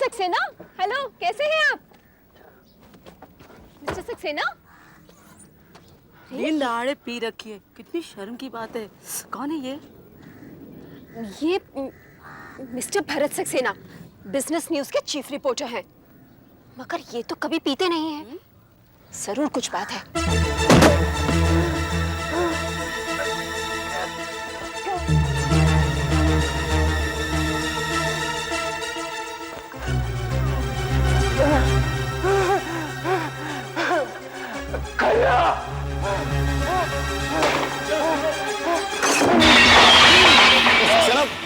Saxena, hello, कैसे हैं आप? मिस्टर सक्सेना? नींद आड़े पी रखी है, कितनी शर्म की बात है। कौन है ये? ये mister Bharat Saxena, business news के चीफ रिपोर्टर हैं। मगर ये तो कभी पीते नहीं हैं। जरूर कुछ बात है।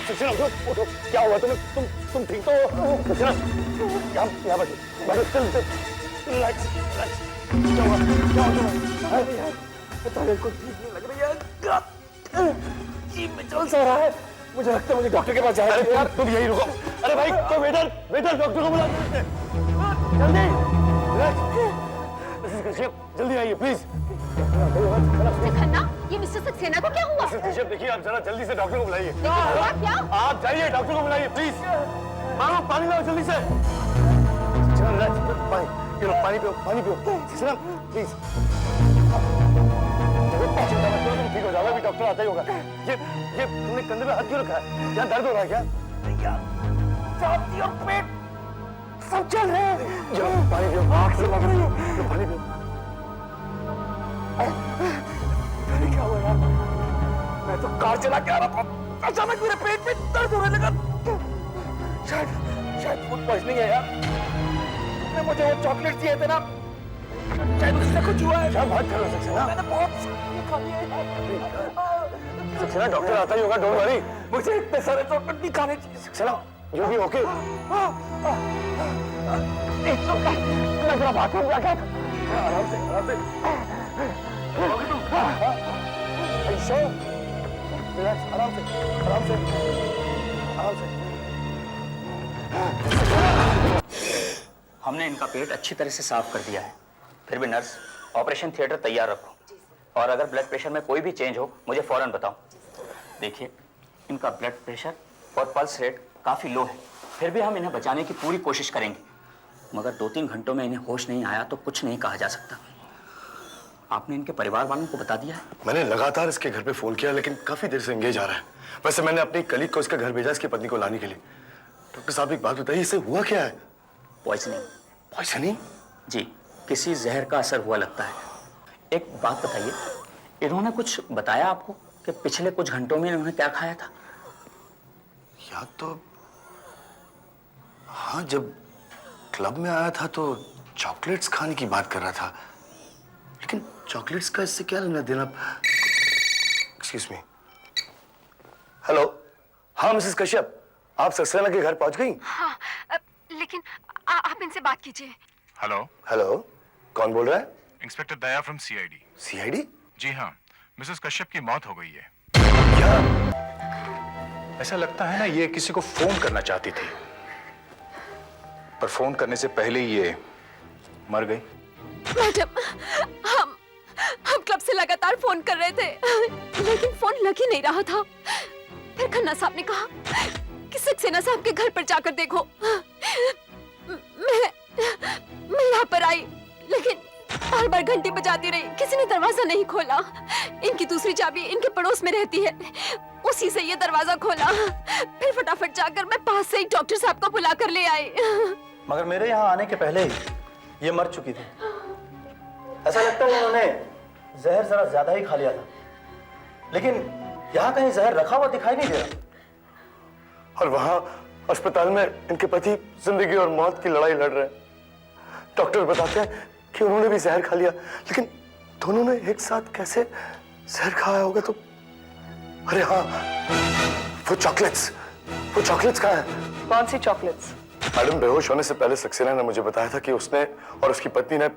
सक्सेना, उठो, क्या हुआ तुम्हें? तुम ठीक तो हो? सक्सेना, यहाँ बैठो, चल, रिलैक्स, क्या हुआ तुम्हें? पता नहीं, कुछ ठीक नहीं लग रही है, जीभ में जल सा रहा है, मुझे लगता है मुझे डॉक्टर के पास जाना चाहिए। यार तुम यही रुको। अरे भाई, तो वेटर डॉक्टर को बुला देते, जल्दी, मिसेस कश्यप, जल्दी आइए प्लीज। खन्ना, ये मिस्टर सक्सेना को क्या हुआ? मिसेस कश्यप, देखिए आप जरा जल्दी से डॉक्टर को बुलाइए। हुआ क्या? आप जाइए, डॉक्टर को बुलाइए प्लीज। मानो पानी लाओ जल्दी से। चलो रिलैक्स, पानी पियो, सक्सेना प्लीज। चिंता मत करो, तुम ठीक हो जाओगे, अभी डॉक्टर आता ही होगा। ये तुमने कंधे पे हाथ क्यों रखा है? क्या दर्द हो रहा है क्या? छाती और पेट सब चल रहे हैं। चलो पानी पियो, आँख से लग रही है, पानी पियो। क्या हुआ यार? मैं तो कार चला के आ रहा था, अचानक मेरे पेट में दर्द होने लगा। शायद फूड पॉइजनिंग है यार। तुमने मुझे वो चॉकलेट दिए थे ना, शायद उससे कुछ हुआ है। क्या बात कर रहे हो सक्सेना? मैंने बहुत खा लिया है। सक्सेना, डॉक्टर आता ही होगा, डोंट वरी। मुझे इतने सारे चॉकलेट नहीं खाने चाहिए। Saxena, you be okay? It's okay, मैं जरा बाथरूम जाके आराम से ऐसा रिलैक्स, आराम से। हमने इनका पेट अच्छी तरह से साफ कर दिया है। फिर भी नर्स, ऑपरेशन थिएटर तैयार रखो, और अगर ब्लड प्रेशर में कोई भी चेंज हो मुझे फौरन बताओ। देखिए, इनका ब्लड प्रेशर और पल्स रेट काफ़ी लो है, फिर भी हम इन्हें बचाने की पूरी कोशिश करेंगे, मगर 2-3 घंटों में इन्हें होश नहीं आया तो कुछ नहीं कहा जा सकता। आपने इनके परिवार वालों को बता दिया है? मैंने लगातार इसके घर पे फोन किया, लेकिन काफी देर से एंगेज आ रहा है। वैसे मैंने अपनी कलीग को इसके घर भेजा इसकी पत्नी को लाने के लिए। डॉक्टर साहब, एक बात बताइए, इससे हुआ क्या है? पॉइजनिंग? जी, किसी जहर का असर हुआ लगता है। एक बात बताइए, इन्होंने कुछ बताया आपको कि पिछले कुछ घंटों में इन्होंने क्या खाया था? याद तो हाँ, जब क्लब में आया था तो चॉकलेट्स खाने की बात कर रहा था, लेकिन चॉकलेट्स का इससे क्या लेना देना? Excuse me. हेलो, हाँ मिसेस कश्यप, आप सक्सेना के घर पहुंच गई? हाँ, लेकिन आप इनसे बात कीजिए। हेलो, कौन बोल रहा है? Inspector Daya from CID. CID? जी हाँ, मिसेस कश्यप की मौत हो गई है। क्या? ऐसा लगता है ना ये किसी को फोन करना चाहती थी, पर फोन करने से पहले ये मर गई। मैडम, हम क्लब से लगातार फोन कर रहे थे, लेकिन फोन लग ही नहीं रहा था। फिर खन्ना साहब ने कहा कि सक्सेना साहब के घर पर जाकर देखो। मैं यहाँ पर आई, लेकिन बार-बार घंटी बजाती रही, किसी ने दरवाजा नहीं खोला। इनकी दूसरी चाबी इनके पड़ोस में रहती है, उसी से ये दरवाजा खोला। फिर फटाफट जाकर मैं पास से ही डॉक्टर साहब को बुला कर ले आई। मगर मेरे यहाँ आने के पहले ही ये मर चुकी थी। ऐसा लगता है उन्होंने जहर जरा ज्यादा ही खा लिया था, लेकिन यहाँ कहीं जहर रखा हुआ दिखाई नहीं दे रहा। और वहां अस्पताल में इनके पति जिंदगी और मौत की लड़ाई लड़ रहे हैं। डॉक्टर बताते हैं कि उन्होंने भी जहर खा लिया, लेकिन दोनों ने एक साथ कैसे जहर खाया होगा? तो अरे हाँ, वो चॉकलेट्स कहाँ हैं? कौन सी चॉकलेट्स? मैडम, बेहोश होने से पहले सक्सेना ने मुझे बताया था कि उसने और उसकी पत्नी ने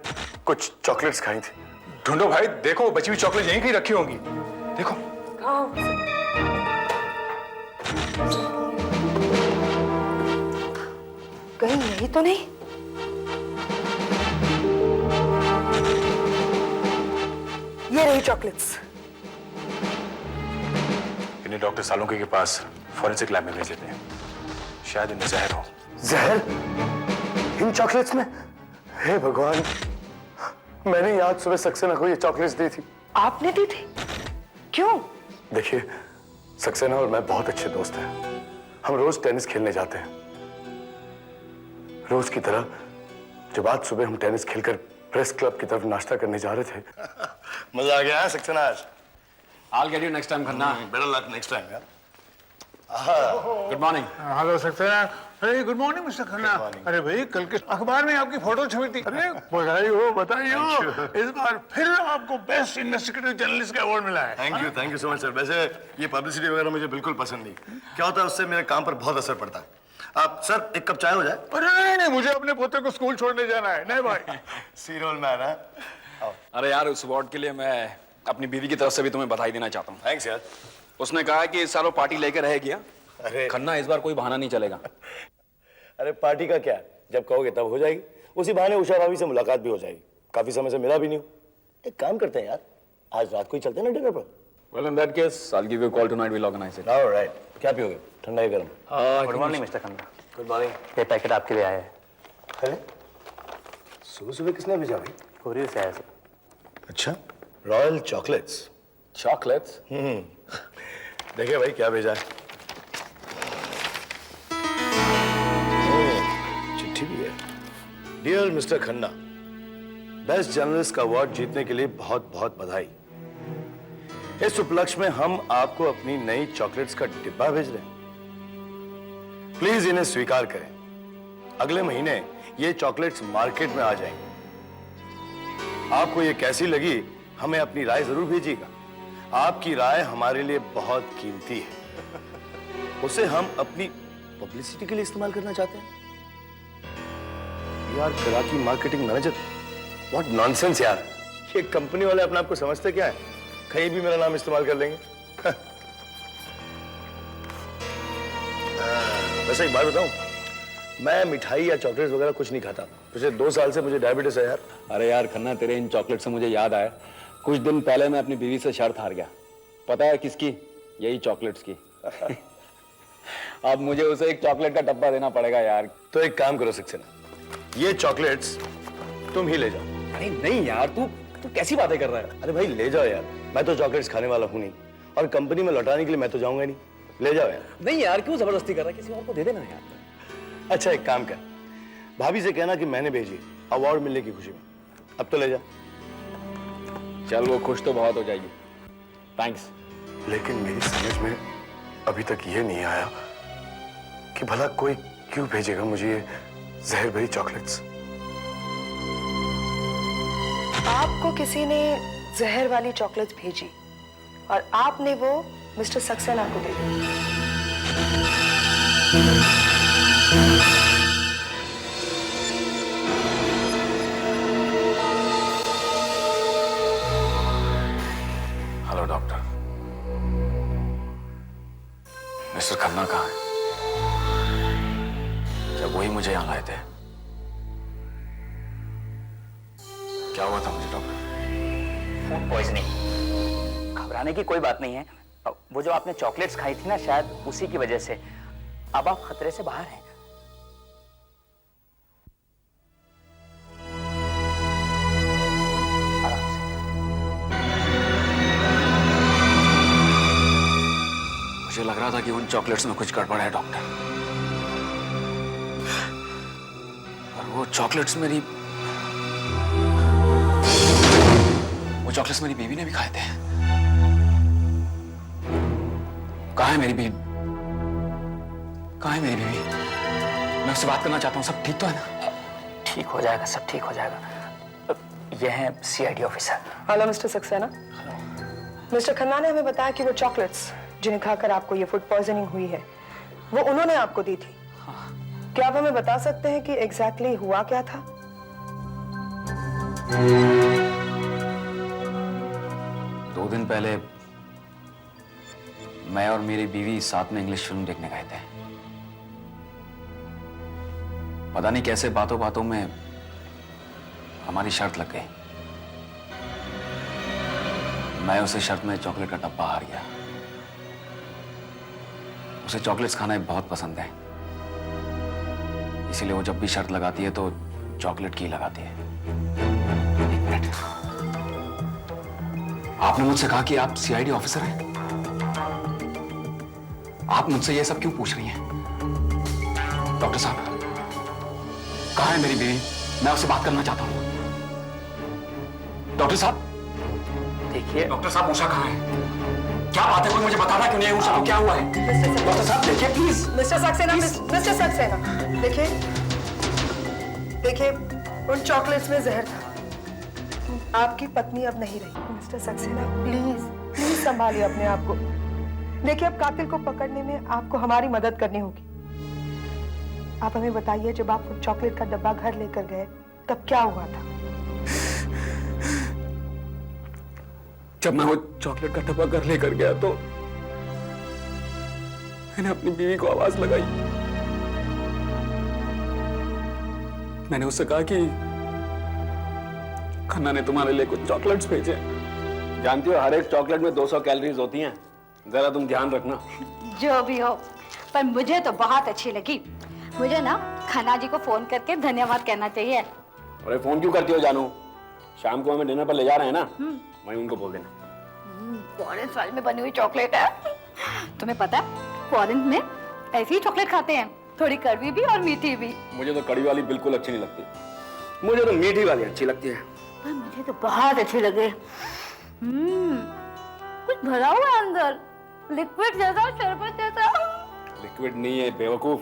कुछ चॉकलेट्स खाई थी। ढूंढो भाई, देखो बची हुई चॉकलेट यहीं कहीं रखी होंगी। देखो। कहीं यही तो नहीं? ये रही चॉकलेट्स। इन्हें डॉक्टर सालुंके के पास फॉरेंसिक लैब में भेज देते हैं, शायद इनमें जहर हो। जहर इन चॉकलेट्स में? हे भगवान, मैंने ही आज सुबह सक्सेना को ये चॉकलेट्स दी थी। आपने दी थी? क्यों? देखिए, सक्सेना और मैं बहुत अच्छे दोस्त हैं। हम रोज टेनिस खेलने जाते हैं। रोज की तरह जब आज सुबह हम टेनिस खेलकर प्रेस क्लब की तरफ नाश्ता करने जा रहे थे, मजा आ गया है सक्सेना आज। I'll get you next time, Khanna. Better luck next time यार। Good morning. हेलो सक्सेना। अरे गुड मॉर्निंग मिस्टर खन्ना। अरे भाई, कल के अखबार में आपकी फोटो छपी थी। अरे बधाई हो, बधाई हो। इस बार फिर आपको बेस्ट इन्वेस्टिगेटिव जर्नलिस्ट का अवार्ड मिला है। Thank you so much sir. वैसे ये पब्लिसिटी वगैरह मुझे बिल्कुल पसंद नहीं। क्या होता है, उससे मेरे काम पर बहुत असर पड़ता है। आप सर एक कप चाय हो जाए? अरे नहीं, मुझे अपने पोते को स्कूल छोड़ने जाना है। नहीं भाई। सीरोल मैन है। अरे यार, उस अवार्ड के लिए मैं अपनी बीवी की तरफ से भी तुम्हें बधाई देना चाहता हूँ। थैंक्स यार। उसने कहा कि इस साल वो पार्टी लेकर रह गया। अरे खन्ना, इस बार कोई बहाना नहीं चलेगा। अरे पार्टी का क्या, जब कहोगे तब हो जाएगी। उसी बहाने उषा भाभी से मुलाकात भी हो जाएगी। काफी समय से मिला भी नहीं हूँ। एक काम करते हैं यार, आज रात को ही चलते हैं ना डिनर पर। Well, in that case, I'll give you a call tonight. We'll organize it. Alright. क्या पियोगे, ठंडा या गर्म? Good morning mister Khanna. Good morning. ये पैकेट आपके लिए आया है। अरे सुबह सुबह किसने भेजा भाई? कोरियर से आया सर। अच्छा, रॉयल चॉकलेट्स। Chocolates? देखिए भाई क्या भेजा है। चिट्ठी भी है। Dear mister Khanna, best journalist का अवार्ड जीतने के लिए बहुत बहुत बधाई। इस उपलक्ष्य में हम आपको अपनी नई चॉकलेट्स का डिब्बा भेज रहे हैं। प्लीज इन्हें स्वीकार करें। अगले महीने ये चॉकलेट्स मार्केट में आ जाएंगे। आपको ये कैसी लगी, हमें अपनी राय जरूर भेजिएगा। आपकी राय हमारे लिए बहुत कीमती है। उसे हम अपनी पब्लिसिटी के लिए इस्तेमाल करना चाहते हैं। यार, ग्राहकी मार्केटिंग मैनेजर, व्हाट नॉनसेंस यार। ये कंपनी वाले अपने आप को समझते क्या है, कहीं भी मेरा नाम इस्तेमाल कर लेंगे। वैसे एक बात बताऊं, मैं मिठाई या चॉकलेट्स वगैरह कुछ नहीं खाता। पिछले 2 साल से मुझे डायबिटीज है यार। अरे यार खन्ना, तेरे इन चॉकलेट से मुझे याद आया, कुछ दिन पहले मैं अपनी बीवी से शर्त हार गया। पता है किसकी? यही चॉकलेट्स की। अब मुझे उसे एक चॉकलेट का डब्बा देना पड़ेगा यार। तो एक काम करो सक्सेना, ये चॉकलेट्स तुम ही ले जाओ। अरे नहीं यार, तू कैसी बातें कर रहा है? अरे भाई ले जाओ यार, मैं तो चॉकलेट्स खाने वाला हूं नहीं, और कंपनी में लौटाने के लिए मैं तो जाऊंगा नहीं। ले जाओ यार। नहीं यार, क्यों जबरदस्ती कर रहा है? किसी और को दे देना यार। अच्छा एक काम कर, भाभी से कहना कि मैंने भेजी, अवार्ड मिलने की खुशी में। अब तो ले जा। चल, वो खुश तो बहुत हो जाएगी। थैंक्स। लेकिन मेरी समझ में अभी तक ये नहीं आया कि भला कोई क्यों भेजेगा मुझे ये जहर भरी चॉकलेट्स। आपको किसी ने जहर वाली चॉकलेट भेजी और आपने वो मिस्टर सक्सेना को दे दी। हेलो डॉक्टर, मिस्टर खन्ना कहाँ है? क्या वही मुझे यहाँ लाए थे? क्या हुआ था मुझे डॉक्टर? Food poisoning. घबराने की कोई बात नहीं है। वो जो आपने चॉकलेट्स खाई थी ना, शायद उसी की वजह से अब आप खतरे से बाहर हैं। आराम से। मुझे लग रहा था कि उन चॉकलेट्स में कुछ गड़बड़ है डॉक्टर। और वो चॉकलेट्स मेरी बीवी ने भी खाए थे। कहाँ है मेरी बीवी? कहाँ है मेरी बीवी? मैं उससे बात करना चाहता हूँ। सब ठीक तो है ना? ठीक हो जाएगा, सब ठीक हो जाएगा। ये हैं CID officer. Hello mister Saxena. Mister Khanna ने हमें बताया कि वो चॉकलेट्स जिन्हें खाकर आपको ये फूड पॉइजनिंग हुई है, वो उन्होंने आपको दी थी। क्या आप हमें बता सकते हैं कि एग्जैक्टली हुआ क्या था? 2 दिन पहले मैं और मेरी बीवी साथ में इंग्लिश फिल्म देखने गए थे। पता नहीं कैसे बातों बातों में हमारी शर्त लग गई। मैं उसे शर्त में चॉकलेट का डब्बा हार गया। उसे चॉकलेट्स खाना बहुत पसंद है। इसीलिए वो जब भी शर्त लगाती है तो चॉकलेट की लगाती है। एक मिनट, आपने मुझसे कहा कि आप सीआईडी ऑफिसर हैं। आप मुझसे ये सब क्यों पूछ रही हैं? डॉक्टर साहब, कहाँ है मेरी बीवी? मैं उससे बात करना चाहता हूं। डॉक्टर साहब, देखिए डॉक्टर साहब, उषा कहाँ है? क्या बात है? कोई मुझे बताना क्यों नहीं है? उषा को क्या हुआ है? डॉक्टर साहब देखिए please. Mister Saxena, mister Saxena, देखिए देखिए, उन चॉकलेट्स में जहर था। आपकी पत्नी अब नहीं रही। मिस्टर सक्सेना, प्लीज प्लीज संभालिए अपने आप को। देखिए, अब कातिल को पकड़ने में आपको हमारी मदद करनी होगी। आप हमें बताइए, जब आप वो चॉकलेट का डब्बा घर लेकर गए तब क्या हुआ था? जब मैं वो चॉकलेट का डब्बा घर लेकर गया तो मैंने अपनी बीवी को आवाज लगाई। मैंने उससे कहा कि खन्ना ने तुम्हारे लिए कुछ चॉकलेट्स भेजे। जानती हो, हर एक चॉकलेट में 200 कैलोरीज होती हैं। जरा तुम ध्यान रखना। जो भी हो, पर मुझे तो बहुत अच्छी लगी। मुझे ना खन्ना जी को फोन करके धन्यवाद कहना चाहिए। अरे फोन क्यों करती हो जानू? शाम को हमें डिनर पर ले जा रहे हैं ना, वहीं उनको बोल देना। फॉरेन स्टाइल में बनी हुई चॉकलेट है। तुम्हें पता है, फॉरेन में ऐसी ही चॉकलेट खाते हैं, थोड़ी कड़वी भी और मीठी भी। मुझे तो कड़ी वाली बिल्कुल अच्छी नहीं लगती, मुझे तो मीठी वाली अच्छी लगती है। पर मुझे तो बहुत अच्छी लगे। कुछ भरा हुआ है अंदर, लिक्विड जैसा, शरबत जैसा। लिक्विड नहीं है बेवकूफ,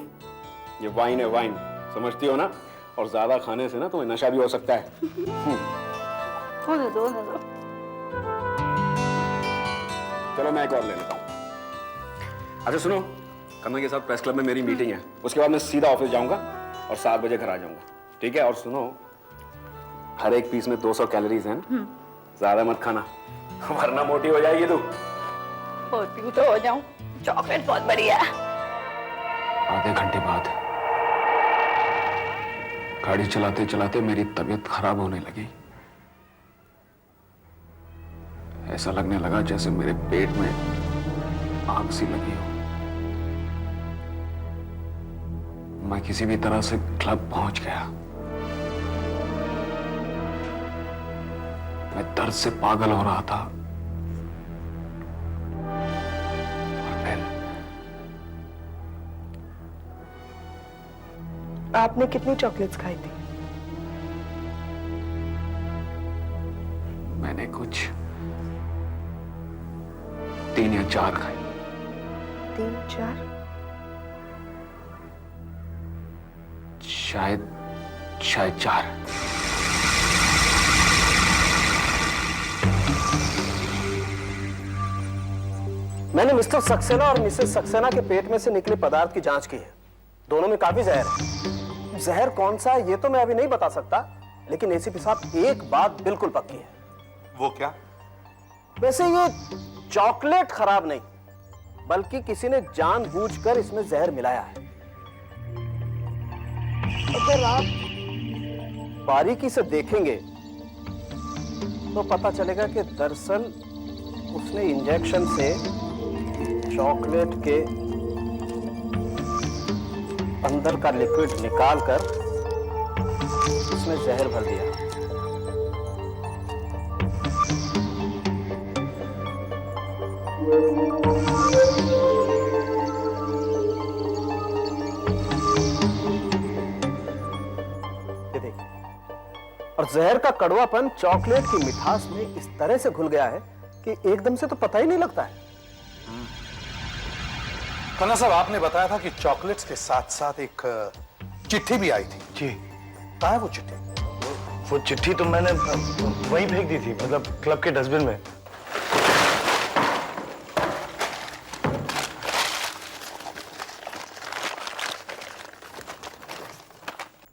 ये वाइन है, वाइन। समझती हो ना? और ज्यादा खाने से ना तुम्हें नशा भी हो सकता है। होने दो, होने दो। चलो मैं एक और ले लेता हूँ। अच्छा सुनो, खन्ना के साथ प्रेस क्लब में मेरी मीटिंग है, उसके बाद मैं सीधा ऑफिस जाऊंगा और 7 बजे घर आ जाऊंगा, ठीक है? और सुनो, हर एक पीस में 200 कैलोरीज हैं, ज्यादा मत खाना वरना मोटी हो जाएगी तू। होती तो हो जाऊं, चॉकलेट बहुत बढ़िया है। आधे घंटे बाद गाड़ी चलाते चलाते मेरी तबीयत खराब होने लगी। ऐसा लगने लगा जैसे मेरे पेट में आग सी लगी हो। मैं किसी भी तरह से क्लब पहुंच गया। मैं दर्द से पागल हो रहा था। और फिर आपने कितनी चॉकलेट्स खाई थी? मैंने कुछ 3 या 4 खाई। 3, 4? शायद 4। मैंने मिस्टर सक्सेना और मिसेस सक्सेना के पेट में से निकले पदार्थ की जांच की है। दोनों में काफी जहर है। जहर कौन सा है ये तो मैं अभी नहीं बता सकता, लेकिन एसीपी साहब एक बात बिल्कुल पक्की है। वो क्या? वैसे ये चॉकलेट खराब नहीं, बल्कि किसी ने जानबूझकर इसमें जहर मिलाया है। अगर आप बारीकी से देखेंगे तो पता चलेगा कि दरअसल उसने इंजेक्शन से चॉकलेट के अंदर का लिक्विड निकालकर उसमें जहर भर दिया। ये देखिए, और जहर का कड़वापन चॉकलेट की मिठास में इस तरह से घुल गया है कि एकदम से तो पता ही नहीं लगता है। खन्ना साहब, आपने बताया था कि चॉकलेट्स के साथ साथ एक चिट्ठी भी आई थी। जी, कहाँ है वो चिट्ठी? वो चिट्ठी तो मैंने वहीं फेंक दी थी, मतलब क्लब के डस्टबिन में।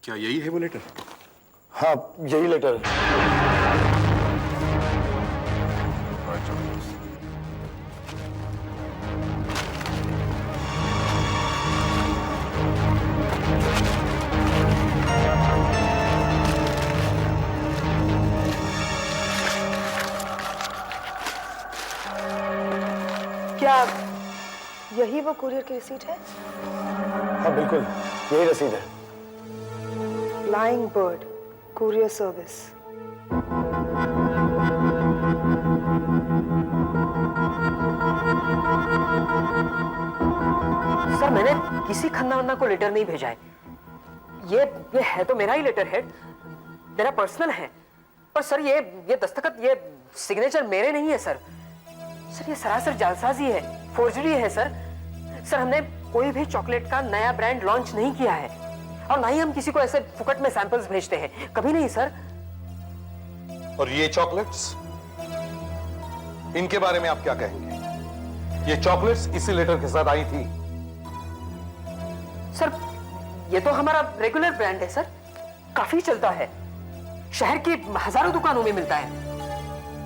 क्या यही है वो लेटर? हाँ, यही लेटर है। क्या यही वो कुरियर की रिसीट है? हाँ बिल्कुल, यही रसीद है। Flying bird courier service. Sir मैंने किसी खन्ना वन्ना को लेटर नहीं भेजा है। ये है तो मेरा ही लेटर हेड, मेरा पर्सनल है। पर सर ये दस्तखत, ये सिग्नेचर मेरे नहीं है सर। सर ये सरासर जालसाजी है, फोर्जरी है सर। सर हमने कोई भी चॉकलेट का नया ब्रांड लॉन्च नहीं किया है और ना ही हम किसी को ऐसे फुकट में सैंपल्स भेजते हैं, कभी नहीं सर। और ये चॉकलेट्स, इनके बारे में आप क्या कहेंगे? ये चॉकलेट्स इसी लेटर के साथ आई थी। सर ये तो हमारा रेगुलर ब्रांड है सर, काफी चलता है, शहर की हजारों दुकानों में मिलता है।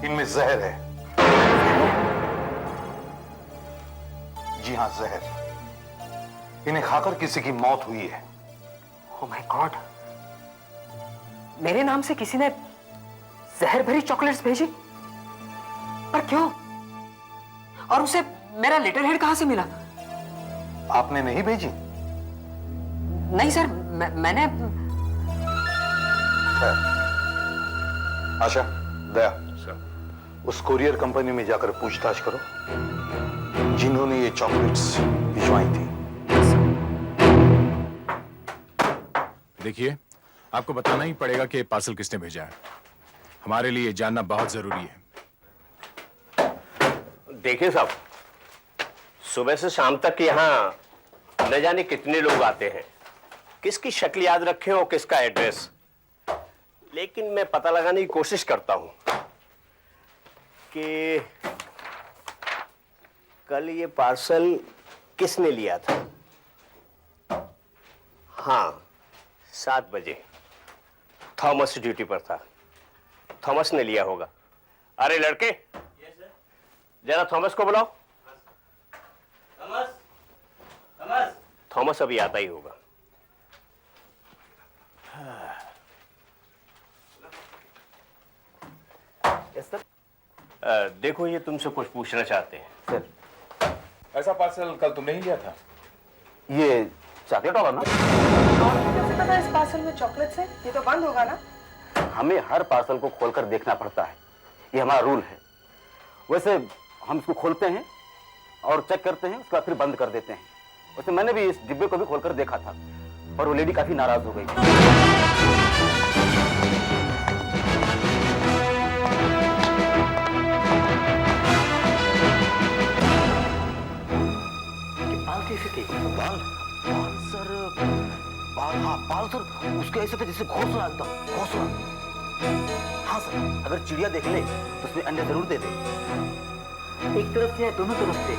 इनमें जहर है। जी हां, जहर। इन्हें खाकर किसी की मौत हुई है। ओह माय गॉड, मेरे नाम से किसी ने जहर भरी चॉकलेट्स भेजी? पर क्यों? और उसे मेरा लेटर हेड कहां से मिला? आपने नहीं भेजी? नहीं सर, मैंने। आशा, दया, उस कुरियर कंपनी में जाकर पूछताछ करो जिन्होंने ये चॉकलेट्स भिजवाई थी। देखिए, आपको बताना ही पड़ेगा कि पार्सल किसने भेजा है। हमारे लिए जानना बहुत जरूरी है। देखिए साहब, सुबह से शाम तक यहाँ न जाने कितने लोग आते हैं, किसकी शक्ल याद रखे और किसका एड्रेस, लेकिन मैं पता लगाने की कोशिश करता हूं कि कल ये पार्सल किसने लिया था। हाँ, 7 बजे थॉमस ड्यूटी पर था, थॉमस ने लिया होगा। अरे लड़के, जरा थॉमस को बुलाओ। थॉमस अभी आता ही होगा। देखो, ये तुमसे कुछ पूछना चाहते हैं। सर, ऐसा पार्सल कल तुमने ही लिया था? ये चॉकलेट होगा ना? आपको कैसे पता इस पार्सल में चॉकलेट्स है? ये तो बंद होगा ना? हमें हर पार्सल को खोलकर देखना पड़ता है, ये हमारा रूल है। वैसे हम इसको खोलते हैं और चेक करते हैं, उसके बाद फिर बंद कर देते हैं। वैसे मैंने भी इस डिब्बे को भी खोलकर देखा था और वो लेडी काफी नाराज हो गई। बाल सर उसके ऐसे थे जैसे घोंसला, एकदम घोंसला। हाँ सर, अगर चिड़िया देख ले तो उसमें अंडे जरूर दे दे। एक तरफ से या दोनों तरफ से?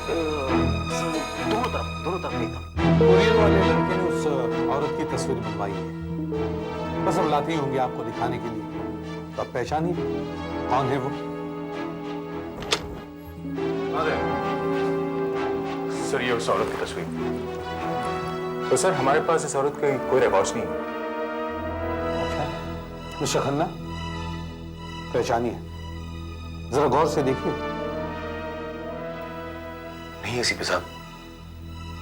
दोनों तरफ एकदम। कुरियर वाले लड़के ने उस औरत की तस्वीर बनवाई है, बस अब लाते ही होंगे आपको दिखाने के लिए। तो आप पहचानिए कौन है वो। सर, ये उस औरत की तस्वीर। तो सर, हमारे पास इस औरत की कोई रिकॉर्ड्स नहीं है। अच्छा, मिस्टर खन्ना, पहचानिए, जरा गौर से देखिए। नहीं एसीपी साहब,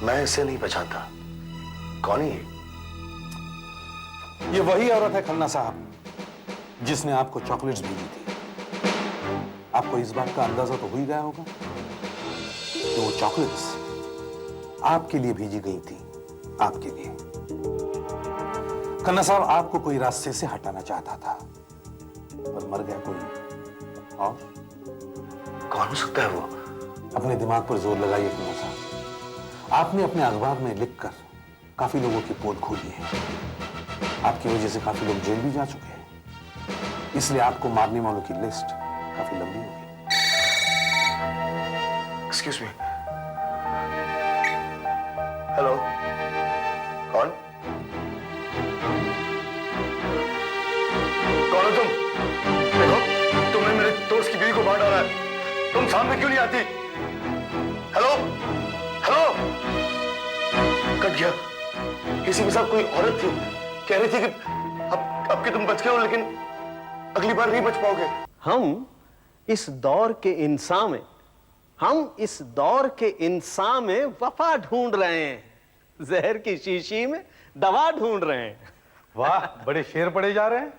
मैं इसे नहीं पहचानता। कौन है ये? ये वही औरत है खन्ना साहब, जिसने आपको चॉकलेट्स भेजी थी। आपको इस बात का अंदाजा तो हो ही गया होगा कि वो चॉकलेट्स आपके लिए भेजी गई थी, आपके लिए। खन्ना साहब, आपको कोई रास्ते से हटाना चाहता था, पर मर गया कोई और। कौन हो सकता है वो? अपने दिमाग पर जोर लगाइए खन्ना साहब। आपने अपने अखबार में लिखकर काफी लोगों की पोल खोली है। आपकी वजह से काफी लोग जेल भी जा चुके हैं, इसलिए आपको मारने वालों की लिस्ट काफी लंबी होगी। Excuse me. हेलो, कौन? कौन हो तुम? देखो, तुमने मेरे दोस्त की बीवी को मार डाला है। तुम सामने क्यों नहीं आती? Hello, hello. कट गया। किसी के साथ कोई औरत थी, कह रही थी कि अब कि तुम बच गए हो, लेकिन अगली बार नहीं बच पाओगे। हम इस दौर के इंसान में वफा ढूंढ रहे हैं, जहर की शीशी में दवा ढूंढ रहे हैं। वाह, बड़े शेर पड़े जा रहे हैं।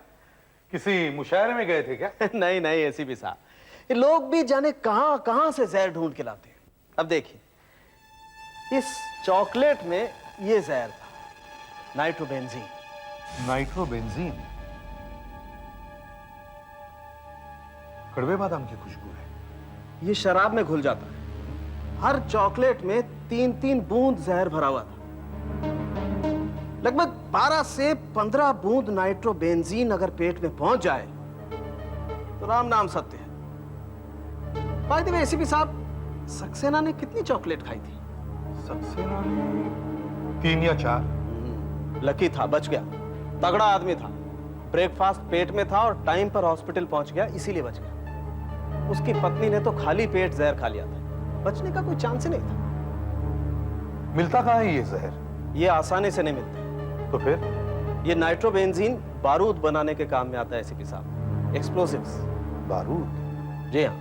किसी मुशायरे में गए थे क्या? नहीं नहीं एसीपी साहब, ये लोग भी जाने कहां कहां से जहर ढूंढ के लाते हैं। अब देखिए, इस चॉकलेट में ये जहर था, नाइट्रोबेंजीन। नाइट्रोबेंजीन? कड़वे बादाम की खुशबू है। ये शराब में घुल जाता है। हर चॉकलेट में 3-3 बूंद जहर भरा हुआ था। लगभग 12 से 15 बूंद नाइट्रोबेंजीन अगर पेट में पहुंच जाए तो राम नाम सत्य है। बाय द वे एसीपी साहब, सक्सेना ने कितनी चॉकलेट खाई थी? सक्सेना ने 3 या 4। लकी था, बच गया। तगड़ा आदमी था, ब्रेकफास्ट पेट में था और टाइम पर हॉस्पिटल पहुंच गया, इसीलिए बच गया। उसकी पत्नी ने तो खाली पेट जहर खा लिया था, बचने का कोई चांस ही नहीं था। मिलता कहाँ है ये जहर? ये आसानी से नहीं मिलता। तो फिर? ये नाइट्रोबेंजीन बारूद बनाने के काम में आता है एसीपी साहब, एक्सप्लोसिव्स। बारूद? जी हाँ।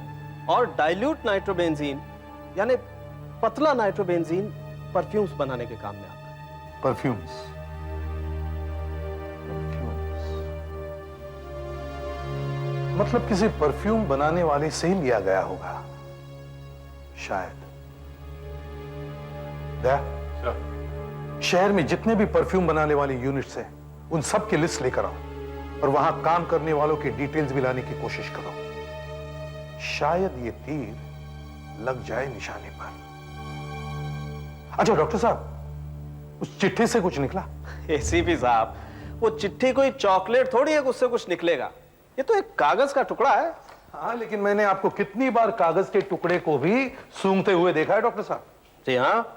और डाइल्यूट नाइट्रोबेंजीन यानी पतला नाइट्रोबेंजीन परफ्यूम्स बनाने के काम में आता है। परफ्यूम्स? मतलब किसी परफ्यूम बनाने वाले से ही लिया गया होगा शायद। शहर में जितने भी परफ्यूम बनाने वाले यूनिट्स हैं, उन सब की लिस्ट लेकर आओ और वहां काम करने वालों की डिटेल्स भी लाने की कोशिश करो। शायद ये तीर लग जाए निशाने पर। अच्छा डॉक्टर साहब, उस चिट्ठी से कुछ निकला? एसीपी साहब, वो चिट्ठी कोई चॉकलेट थोड़ी है, उससे कुछ निकलेगा। ये तो एक कागज का टुकड़ा है। हाँ, लेकिन मैंने आपको कितनी बार कागज के टुकड़े को भी सूंघते हुए देखा है डॉक्टर साहब। जी हाँ,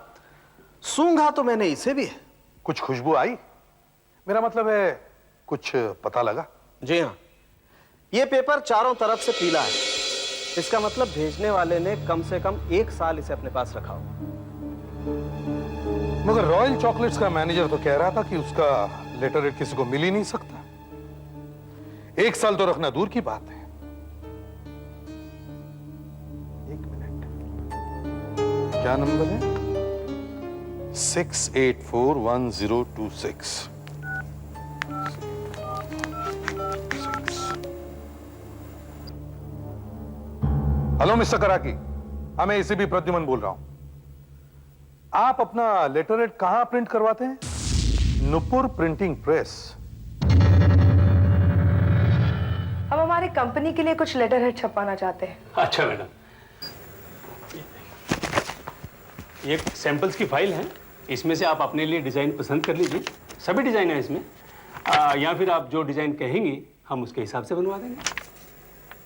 सूंघा तो मैंने इसे भी है। कुछ खुशबू आई? मेरा मतलब है कुछ पता लगा? जी हाँ, ये पेपर चारों तरफ से पीला है। इसका मतलब भेजने वाले ने कम से कम 1 साल इसे अपने पास रखा हो। मगर रॉयल चॉकलेट्स का मैनेजर तो कह रहा था कि उसका लेटर हेड किसी को मिल ही नहीं सकता। 1 साल तो रखना दूर की बात है। 1 मिनट, क्या नंबर है? 6841026। हेलो मिस्टर कराकी, हाँ मैं एसीपी प्रद्युमन बोल रहा हूं। आप अपना लेटर हेड कहां प्रिंट करवाते हैं? Nupur printing press. हम हमारी कंपनी के लिए कुछ लेटर हेड छपवाना चाहते हैं। अच्छा मैडम, ये सैंपल्स की फाइल है, इसमें से आप अपने लिए डिज़ाइन पसंद कर लीजिए। सभी डिज़ाइन है इसमें, या फिर आप जो डिज़ाइन कहेंगी हम उसके हिसाब से बनवा देंगे।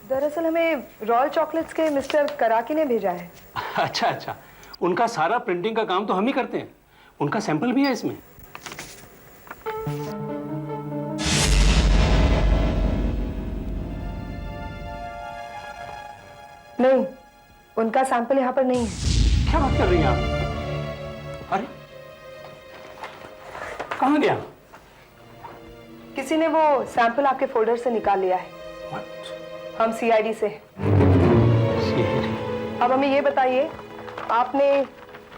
दरअसल हमें रॉयल चॉकलेट्स के मिस्टर कराकी ने भेजा है। अच्छा अच्छा, उनका सारा प्रिंटिंग का काम तो हम ही करते हैं, उनका सैंपल भी है इसमें। नहीं, उनका सैंपल यहाँ पर नहीं है। क्या बात कर रही हैं आप? अरे कहाँ गया? किसी ने वो सैंपल आपके फोल्डर से निकाल लिया है। हम सीआईडी से। अब हमें ये बताइए, आपने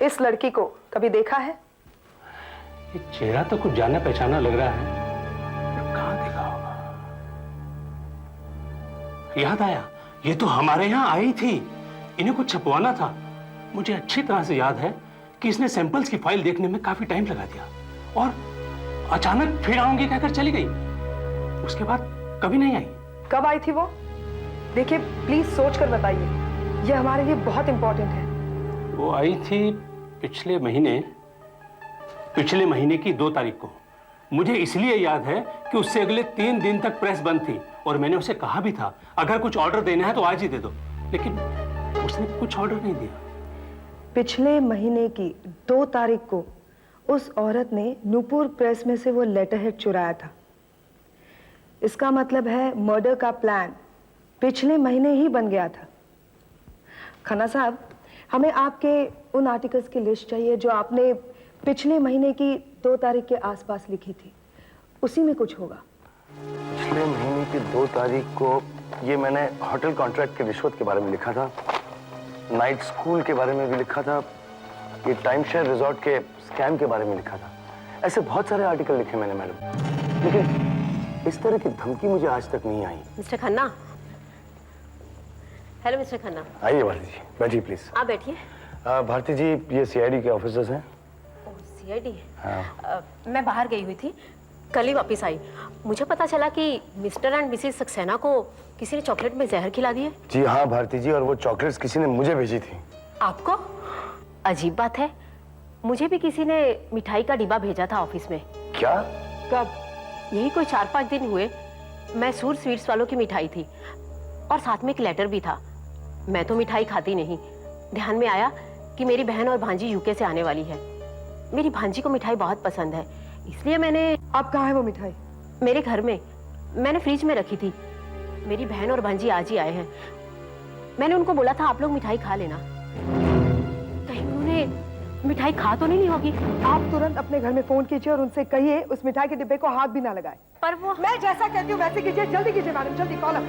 इस लड़की को कभी देखा है? ये चेहरा तो कुछ जाना पहचाना लग रहा है, कहाँ देखा होगा? याद आया, ये तो हमारे यहाँ आई थी, इन्हें कुछ छपवाना था। मुझे अच्छी तरह से याद है कि इसने सैंपल्स की फाइल देखने में काफी टाइम लगा दिया और अचानक फिर आऊंगी कहकर चली गई। उसके बाद कभी नहीं आई। कब आई थी वो? देखिए प्लीज सोच कर बताइए, ये हमारे लिए बहुत इंपॉर्टेंट है। वो आई थी पिछले महीने की 2 तारीख को। मुझे इसलिए याद है कि उससे अगले 3 दिन तक प्रेस बंद थी और मैंने उसे कहा भी था अगर कुछ ऑर्डर देना है तो आज ही दे दो, लेकिन उसने कुछ ऑर्डर नहीं दिया। पिछले महीने की 2 तारीख को उस औरत ने नूपुर प्रेस में से वो लेटर हेड चुराया था। इसका मतलब है मर्डर का प्लान पिछले महीने ही बन गया था। खन्ना साहब, हमें आपके उन आर्टिकल्स की लिस्ट चाहिए जो आपने पिछले महीने की 2 तारीख के आसपास लिखी थी। उसी में कुछ होगा। पिछले महीने की 2 तारीख को ये मैंने होटल कॉन्ट्रैक्ट की रिश्वत के बारे में लिखा था, नाइट स्कूल के बारे में भी लिखा था, ये टाइम शेयर रिजॉर्ट के स्कैम के बारे में लिखा था। ऐसे बहुत सारे आर्टिकल लिखे मैंने मैडम। लेकिन इस तरह की धमकी मुझे आज तक नहीं आई। Mr Khanna. Hello Mr Khanna. आइए भारती जी, बैठिए प्लीज। आप बैठिए। भारती जी, ये सीआईडी के ऑफिसर्स हैं। सीआईडी? हाँ। मैं बाहर गई हुई थी, कल ही वापस आई। मुझे पता चला कि मिस्टर एंड मिसेस सक्सेना को किसी ने चॉकलेट में जहर खिला दिया। जी हाँ भारती जी, और वो चॉकलेट्स किसी ने मुझे भेजी थी। आपको? अजीब बात है, मुझे भी किसी ने मिठाई का डिब्बा भेजा था ऑफिस में। क्या? कब? यही कोई 4-5 दिन हुए। मैसूर स्वीट्स वालों की मिठाई थी और साथ में एक लेटर भी था। मैं तो मिठाई खाती नहीं। ध्यान में आया कि मेरी बहन और भांजी यूके से आने वाली है। मेरी भांजी को मिठाई बहुत पसंद है, इसलिए मैंने। अब कहाँ है वो मिठाई? मेरे घर में, मैंने फ्रिज में रखी थी। मेरी बहन और भांजी आज ही आए हैं। मैंने उनको बोला था आप लोग मिठाई खा लेना। कहीं उन्होंने मिठाई खा तो नहीं होगी? आप तुरंत अपने घर में फोन कीजिए और उनसे कहिए उस मिठाई के डिब्बे को हाथ भी ना लगाए। पर वो। मैं जैसा कहती हूँ वैसे कीजिए, जल्दी कीजिए मैडम, जल्दी कॉल अप।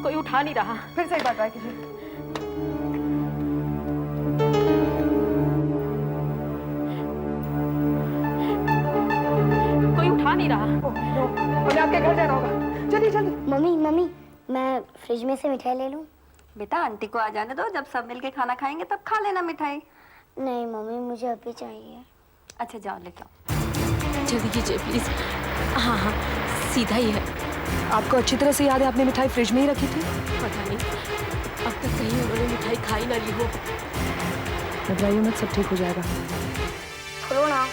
कोई उठा नहीं रहा। फिर से एक बार ट्राई कीजिए। कोई उठा नहीं रहा। हमें आपके घर जाना होगा, जल्दी जल्दी। मम्मी मम्मी, मैं फ्रिज में से मिठाई ले लूं? बेटा आंटी को आ जाने दो, जब सब मिलके खाना खाएंगे तब खा लेना मिठाई। नहीं मम्मी, मुझे अभी चाहिए। अच्छा जाओ लेके आओ। जल्दी कीजिए प्लीज। हाँ हाँ, सीधा ही है। आपको अच्छी तरह से याद है आपने मिठाई फ्रिज में ही रखी थी? पता नहीं, अब तक कहीं उन्होंने मिठाई खाई ना ली हो। घबराइए मत, सब ठीक हो जाएगा। खोलो ना।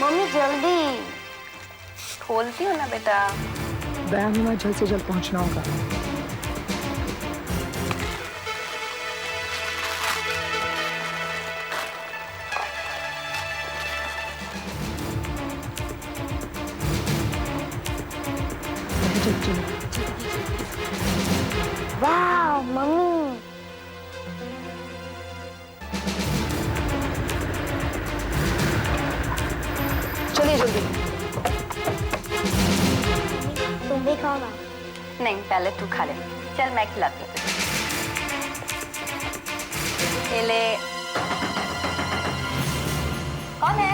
मम्मी जल्दी। खोलती हो ना बेटा। बयान में जल्द से जल्द पहुंचना होगा। वाह मम्मी, चलिए जल्दी। तुम भी खाओ ना। नहीं पहले तू खा ले। चल मैं खिलाती हूँ। ये ले। कौन है?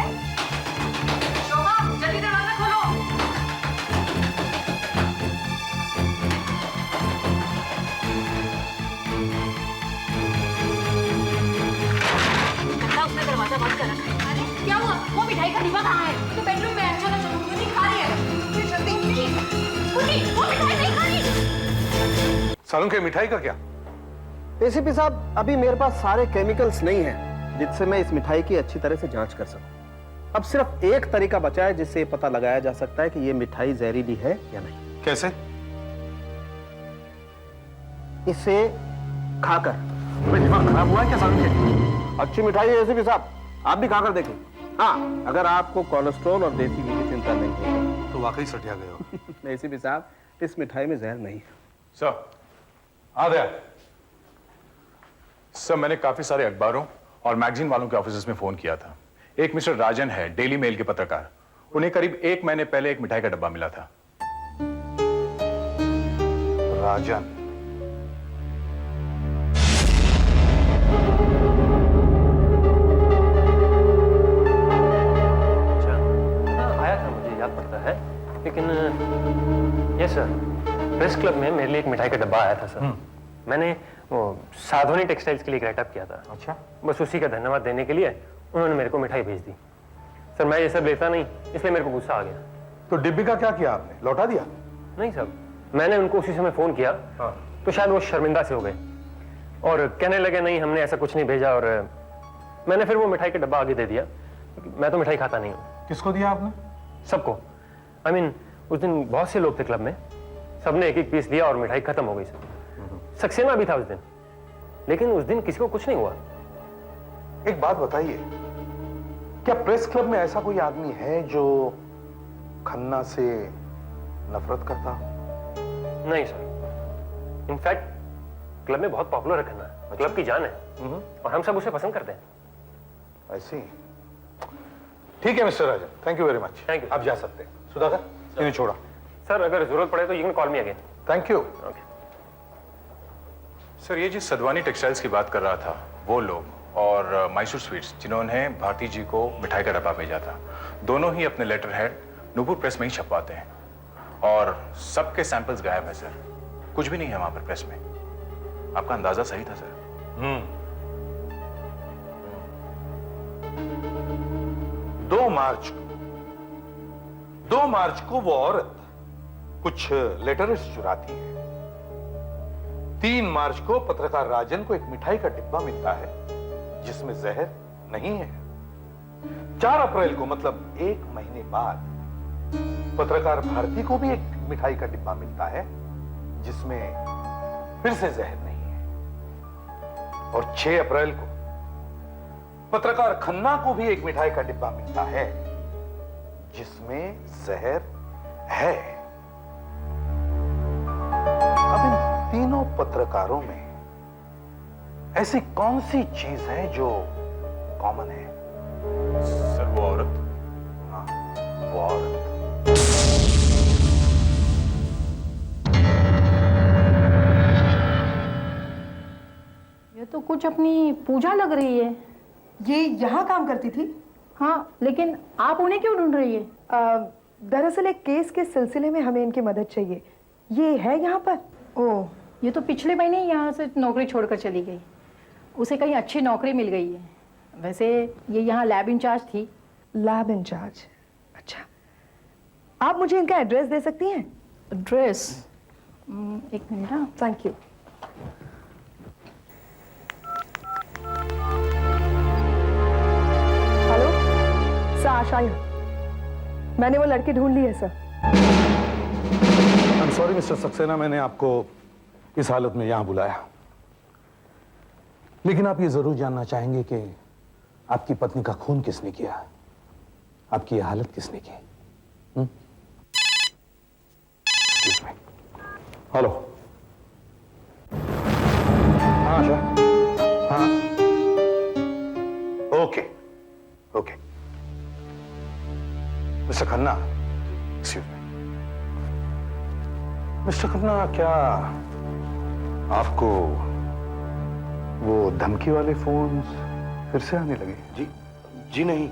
शोभा, जल्दी दरवाजा खोलो। उसने दरवाजा बंद कर रखा है। अरे क्या हुआ? वो मिठाई का डिब्बा कहाँ है? तो बेडरूम में है। चलो चलो, मुझे खा रही है। जल्दी वो मिठाई नहीं खा रही। सालून के मिठाई का क्या? एसीपी साहब, अभी मेरे पास सारे केमिकल्स नहीं हैं जिससे मैं इस मिठाई की अच्छी तरह से जांच कर सकूं। अब सिर्फ एक तरीका बचा है जिससे ये पता लगाया जा सकता है कि ये मिठाई जहरीली है या नहीं। कैसे? इसे खाकर। दिमाग खराब हुआ है क्या सालून के? अच्छी मिठाई है एसीपी साहब, आप भी खाकर देखिए। हाँ, अगर आपको कोलेस्ट्रॉल और देसी घी की चिंता नहीं है तो वाकई सटिया गए हो। एसीपी साहब, इस मिठाई में जहर नहीं है। सर आ गया। सर मैंने काफी सारे अखबारों और मैगजीन वालों के ऑफिस में फोन किया था। एक मिस्टर राजन है, डेली मेल के पत्रकार। उन्हें करीब 1 महीने पहले एक मिठाई का डब्बा मिला था। राजन? आया था, मुझे याद पड़ता है, लेकिन यस सर, प्रेस क्लब में मेरे लिए एक मिठाई का डब्बा आया था सर। मैंने वो साधोनी टेक्सटाइल्स के लिए राइटअप किया था। अच्छा। बस उसी का धन्यवाद देने के लिए उन्होंने मेरे को मिठाई भेज दी। सर मैं ये सब लेता नहीं, इसलिए मेरे को गुस्सा आ गया। तो डिब्बी का क्या किया आपने? लौटा दिया? नहीं सर, मैंने उनको उसी समय फोन किया। हाँ। तो शायद वो शर्मिंदा से हो गए और कहने लगे नहीं हमने ऐसा कुछ नहीं भेजा, और मैंने फिर वो मिठाई का डब्बा आगे दे दिया। मैं तो मिठाई खाता नहीं हूँ। किसको दिया आपने? सबको। I mean, उस दिन बहुत से लोग थे क्लब में, सबने एक एक पीस दिया और मिठाई खत्म हो गई सर। सक्सेना भी था उस दिन, लेकिन उस दिन किसी को कुछ नहीं हुआ। एक बात बताइए, क्या प्रेस क्लब में ऐसा कोई आदमी है जो खन्ना से नफरत करता हो? नहीं सर, इनफैक्ट क्लब में बहुत पॉपुलर है खन्ना। क्लब की जान है और हम सब उसे पसंद करते हैं। ऐसे ठीक है mister Rajan, thank you very much. Thank you. आप जा सकते हैं। सुधाकर, इन्हें छोड़ा। सर अगर जरूरत पड़े तो you can call me again. Thank you. Sir, ये जिस सदवानी टेक्सटाइल्स की बात कर रहा था, वो लोग और मैसूर स्वीट्स जिन्होंने भारती जी को मिठाई का डब्बा भेजा था, दोनों ही अपने लेटर हेड नूपुर प्रेस में ही छपवाते हैं और सबके सैंपल्स गायब है सर। कुछ भी नहीं है वहां पर प्रेस में। आपका अंदाजा सही था सर। 2 मार्च को वो औरत कुछ लेटर्स चुराती है। 3 मार्च को पत्रकार राजन को एक मिठाई का डिब्बा मिलता है जिसमें जहर नहीं है। 4 अप्रैल को मतलब 1 महीने बाद पत्रकार भारती को भी एक मिठाई का डिब्बा मिलता है जिसमें फिर से जहर नहीं है। और 6 अप्रैल को पत्रकार खन्ना को भी एक मिठाई का डिब्बा मिलता है जिसमें जहर है। अब इन तीनों पत्रकारों में ऐसी कौन सी चीज है जो कॉमन है? सर वो औरत। हाँ, वो औरत। ये तो कुछ अपनी पूजा लग रही है। ये यहाँ काम करती थी? हाँ, लेकिन आप उन्हें क्यों ढूंढ रही है? दरअसल एक केस के सिलसिले में हमें इनकी मदद चाहिए। ये है यहाँ पर? ओह, ये तो पिछले महीने ही यहाँ से नौकरी छोड़कर चली गई। उसे कहीं अच्छी नौकरी मिल गई है। वैसे ये यहाँ लैब इंचार्ज थी। Lab in charge? अच्छा, आप मुझे इनका एड्रेस दे सकती हैं? एड्रेस? एक मिनट। हाँ, थैंक यू। हेलो सर, आशा यहाँ। मैंने वो लड़की ढूंढ ली है sir. I am sorry mister Saxena, मैंने आपको इस हालत में यहां बुलाया, लेकिन आप ये जरूर जानना चाहेंगे कि आपकी पत्नी का खून किसने किया, आपकी ये हालत किसने की? हेलो। हाँ आशा, हाँ, okay okay. Mister Khanna, excuse me. Mister Khanna, क्या आपको वो धमकी वाले फोन फिर से आने लगे? जी नहीं।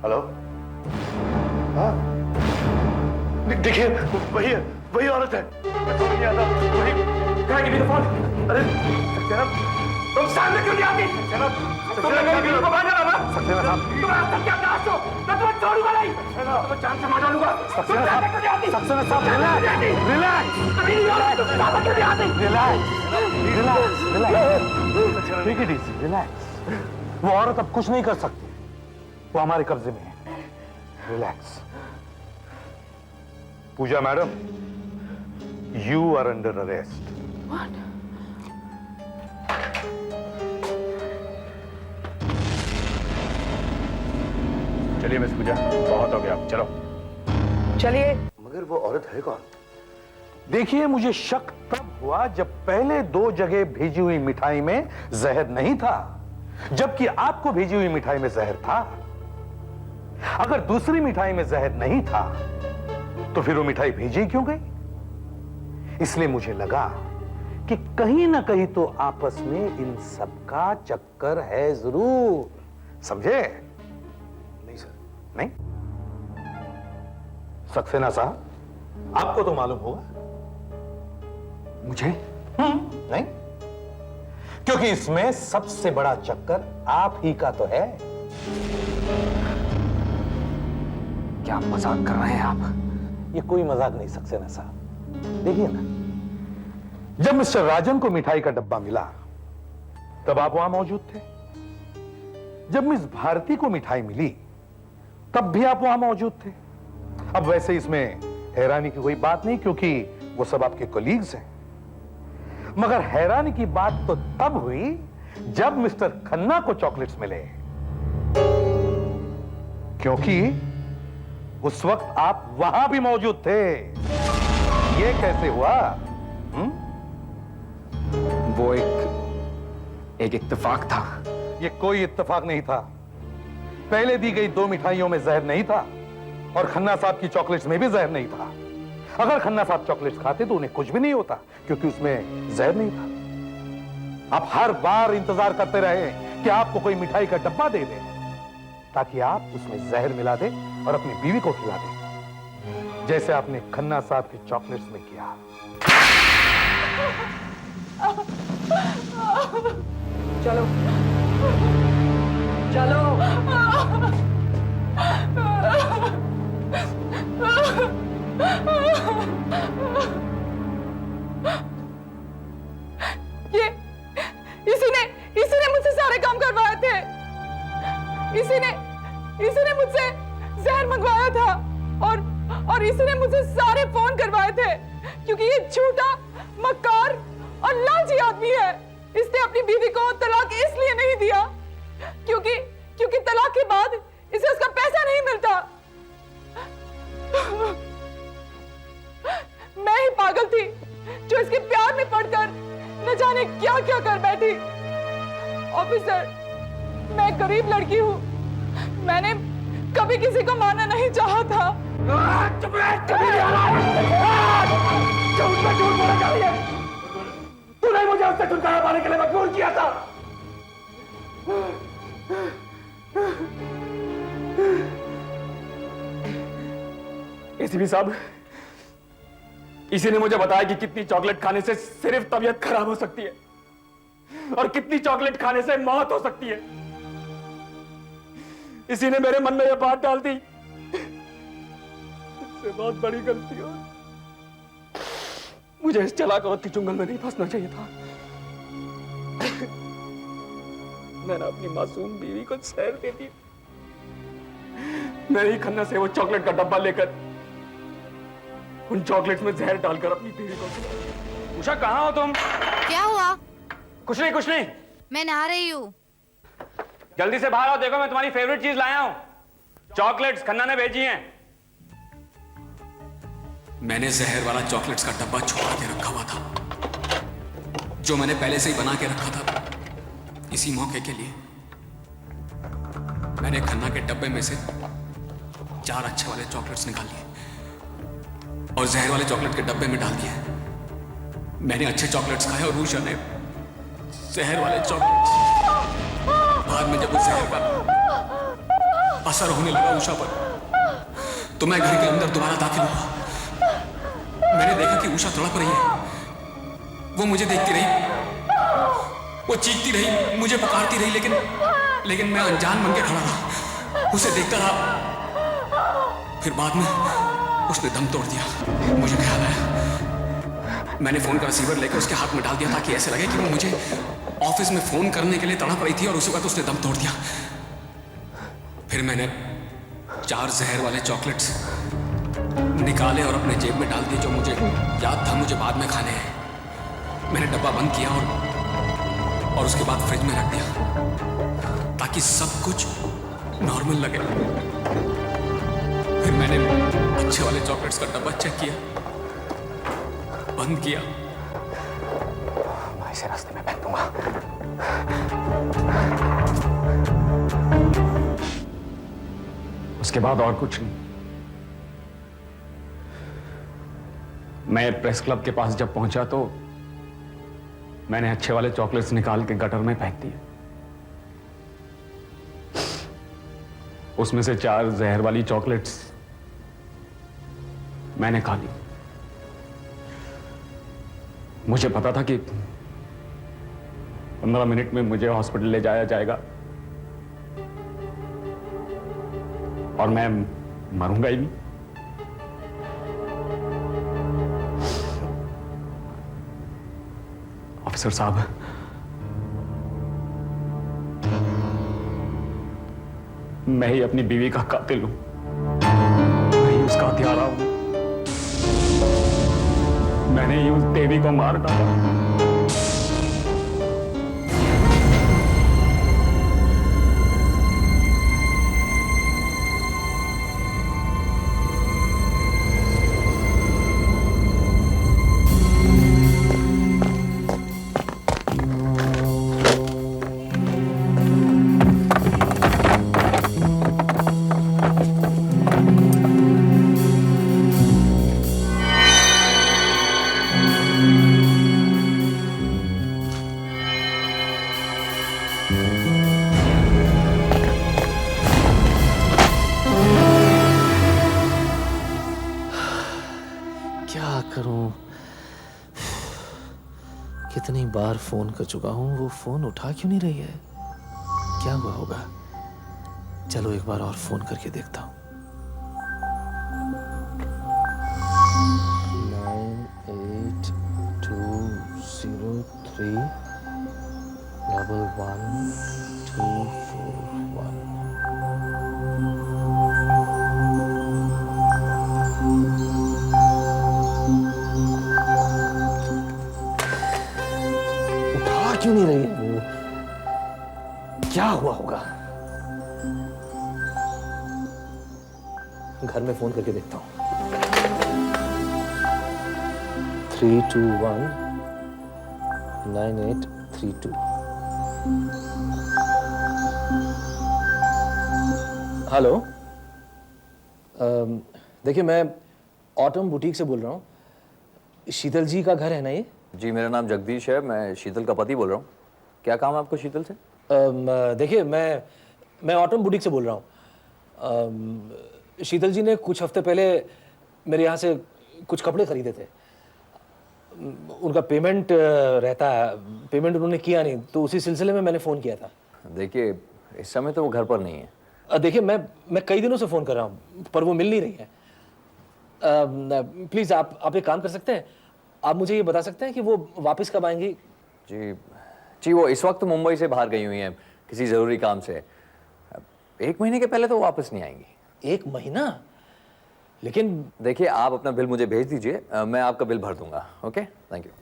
हेलो? हाँ देखिए, वही औरत है। समझ नहीं आता, वही कहाँ गिरी फोन? अरे सक्सेना, तुम सामने क्यों नहीं आती? तुमने मेरी बीवी को बांधा ना? सक्सेना साहब, तुम आज तक क्या नाश हो? मैं तुम्हें छोड़ूंगा नहीं। तुम्हें जान से मार डालूंगा। सक्सेना साहब, सक्सेना साहब, relax, relax, take it easy, relax. वो औरत अब कुछ नहीं कर सकती, वो हमारे कब्जे में है। Relax. Pooja madam, you are under arrest. चलिए मिस पूजा, बहुत हो गया, चलो चलिए। मगर वो औरत है कौन? देखिए, मुझे शक तब हुआ जब पहले 2 जगह भेजी हुई मिठाई में जहर नहीं था, जबकि आपको भेजी हुई मिठाई में जहर था। अगर दूसरी मिठाई में जहर नहीं था तो फिर वो मिठाई भेजी क्यों गई? इसलिए मुझे लगा कि कहीं ना कहीं तो आपस में इन सबका चक्कर है जरूर। समझे? नहीं सर। नहीं? सक्सेना साहब, आपको तो मालूम होगा। मुझे? नहीं, क्योंकि इसमें सबसे बड़ा चक्कर आप ही का तो है। क्या मजाक कर रहे हैं आप? ये कोई मजाक नहीं सक्सेना साहब। देखिए ना, जब मिस्टर राजन को मिठाई का डब्बा मिला तब आप वहां मौजूद थे। जब मिस भारती को मिठाई मिली तब भी आप वहां मौजूद थे। अब वैसे इसमें हैरानी की कोई बात नहीं, क्योंकि वो सब आपके कोलीग्स हैं। मगर हैरानी की बात तो तब हुई जब मिस्टर खन्ना को चॉकलेट्स मिले, क्योंकि उस वक्त आप वहां भी मौजूद थे। ये कैसे हुआ? वो एक इत्तेफाक था। ये कोई इत्तेफाक नहीं था। पहले दी गई 2 मिठाइयों में जहर नहीं था और खन्ना साहब की चॉकलेट्स में भी जहर नहीं था। अगर खन्ना साहब चॉकलेट्स खाते तो उन्हें कुछ भी नहीं होता, क्योंकि उसमें जहर नहीं था। आप हर बार इंतजार करते रहे कि आपको कोई मिठाई का डब्बा दे दे, ताकि आप उसमें जहर मिला दे और अपनी बीवी को खिला दे, जैसे आपने खन्ना साहब की चॉकलेट्स में किया। चलो चलो। ये इसी ने मुझसे सारे काम करवाए थे। इसी ने मुझसे जहर मंगवाया था और इसी ने मुझसे सारे फोन करवाए थे, क्योंकि ये झूठा, मक्कार और लालची आदमी है। इसने अपनी बीवी को तलाक इसलिए नहीं दिया क्योंकि तलाक के बाद इसे उसका पैसा नहीं मिलता। मैं ही पागल थी जो इसके प्यार में पड़कर न जाने क्या क्या कर बैठी। ऑफिसर, मैं गरीब लड़की हूँ, मैंने कभी किसी को मारना नहीं चाहा था। तूने मुझे उससे छुटकारा पाने के लिए मजबूर किया था। एसीपी साहब, इसी ने मुझे बताया कि कितनी चॉकलेट खाने से सिर्फ तबीयत खराब हो सकती है और कितनी चॉकलेट खाने से मौत हो सकती है। इसी ने मेरे मन में यह बात डाल दी। इससे बहुत बड़ी गलती हो। मुझे इस चालाक औरत के चुंगल में नहीं फंसना चाहिए था। मैंने अपनी मासूम बीवी को जहर दे दी। मैं ही खन्ना से वो चॉकलेट का डब्बा लेकर उन चॉकलेट्स में जहर डालकर अपनी बीवी को। उषा, कहाँ हो तुम? क्या हुआ? कुछ नहीं, कुछ नहीं। मैं नहा रही हूँ। जल्दी से बाहर आओ, देखो मैं तुम्हारी फेवरेट चीज लाया हूं। चॉकलेट्स खन्ना ने भेजी हैं। मैंने जहर वाला चॉकलेट्स का डब्बा छुपा के रखा हुआ था, जो मैंने पहले से ही बना के रखा था इसी मौके के लिए। मैंने खन्ना के डब्बे में से 4 अच्छे वाले चॉकलेट्स निकाल लिए और जहर वाले चॉकलेट के डब्बे में डाल दिए। मैंने अच्छे चॉकलेट्स खाए और उषा ने जहर वाले चॉकलेट्स। बाद में जब उस जहर का असर होने लगा उषा पर, तो मैं घर के अंदर दोबारा दाखिल हुआ। मैंने देखा कि उषा तड़प रही है। वो मुझे देखती रही, वो चीखती रही, मुझे पुकारती रही, लेकिन मैं अनजान बन के खड़ा रहा, उसे देखता रहा। फिर बाद में उसने दम तोड़ दिया। मुझे ख्याल आया, मैंने फोन का रिसीवर लेकर उसके हाथ में डाल दिया ताकि ऐसे लगे कि वो मुझे ऑफिस में फोन करने के लिए तड़प रही थी, और उसी वक्त उसने दम तोड़ दिया। फिर मैंने 4 जहर वाले चॉकलेट्स निकाले और अपने जेब में डाल दिए, जो मुझे याद था मुझे बाद में खाने हैं। मैंने डब्बा बंद किया और उसके बाद फ्रिज में रख दिया ताकि सब कुछ नॉर्मल लगे। फिर मैंने अच्छे वाले चॉकलेट्स का डब्बा चेक किया, बंद किया। मैं इसे रास्ते में फेंक दूंगा। उसके बाद और कुछ नहीं। मैं प्रेस क्लब के पास जब पहुंचा तो मैंने अच्छे वाले चॉकलेट्स निकाल के गटर में फेंक दिए। उसमें से 4 जहर वाली चॉकलेट्स मैंने खा ली। मुझे पता था कि 15 मिनट में मुझे हॉस्पिटल ले जाया जाएगा और मैं मरूंगा ही नहीं। ऑफिसर साहब, मैं ही अपनी बीवी का कातिल हूं, मैं ही उसका हत्यारा हूं। मैंने ही उस देवी को मार डाला। करूं? कितनी बार फोन कर चुका हूं, वो फोन उठा क्यों नहीं रही है? क्या हुआ होगा? चलो एक बार और फोन करके देखता हूं। 98212. उठा क्यों नहीं रही है वो? क्या हुआ होगा? घर में फोन करके देखता हूं। 3219832. हेलो, देखिए मैं ऑटम बुटीक से बोल रहा हूँ। शीतल जी का घर है ना ये? जी मेरा नाम जगदीश है, मैं शीतल का पति बोल रहा हूँ। क्या काम है आपको शीतल से? देखिए मैं ऑटम बुटीक से बोल रहा हूँ। शीतल जी ने कुछ हफ्ते पहले मेरे यहाँ से कुछ कपड़े खरीदे थे। उनका पेमेंट रहता है, पेमेंट उन्होंने किया नहीं, तो उसी सिलसिले में मैंने फ़ोन किया था। देखिए इस समय तो वो घर पर नहीं है। देखिए मैं कई दिनों से फ़ोन कर रहा हूँ, पर वो मिल नहीं रही है। प्लीज़ आप एक काम कर सकते हैं, आप मुझे ये बता सकते हैं कि वो वापस कब आएंगी? जी वो इस वक्त मुंबई से बाहर गई हुई हैं किसी ज़रूरी काम से। 1 महीने के पहले तो वो वापस नहीं आएंगी। 1 महीना? लेकिन देखिए आप अपना बिल मुझे भेज दीजिए, मैं आपका बिल भर दूंगा। Okay, thank you.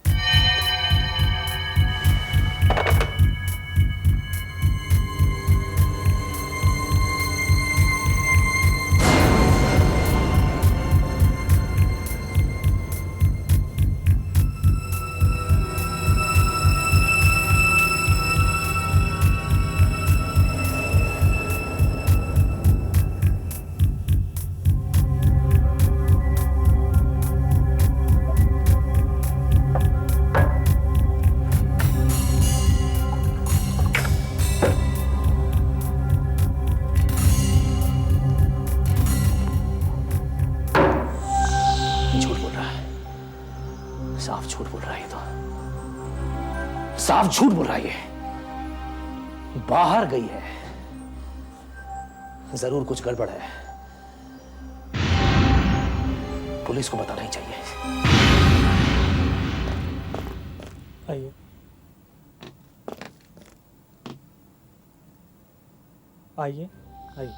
साफ झूठ बोल रहा है ये तो, साफ झूठ बोल रहा है ये। बाहर गई है, जरूर कुछ गड़बड़ है, पुलिस को बताना ही चाहिए। आइए आइए आइए।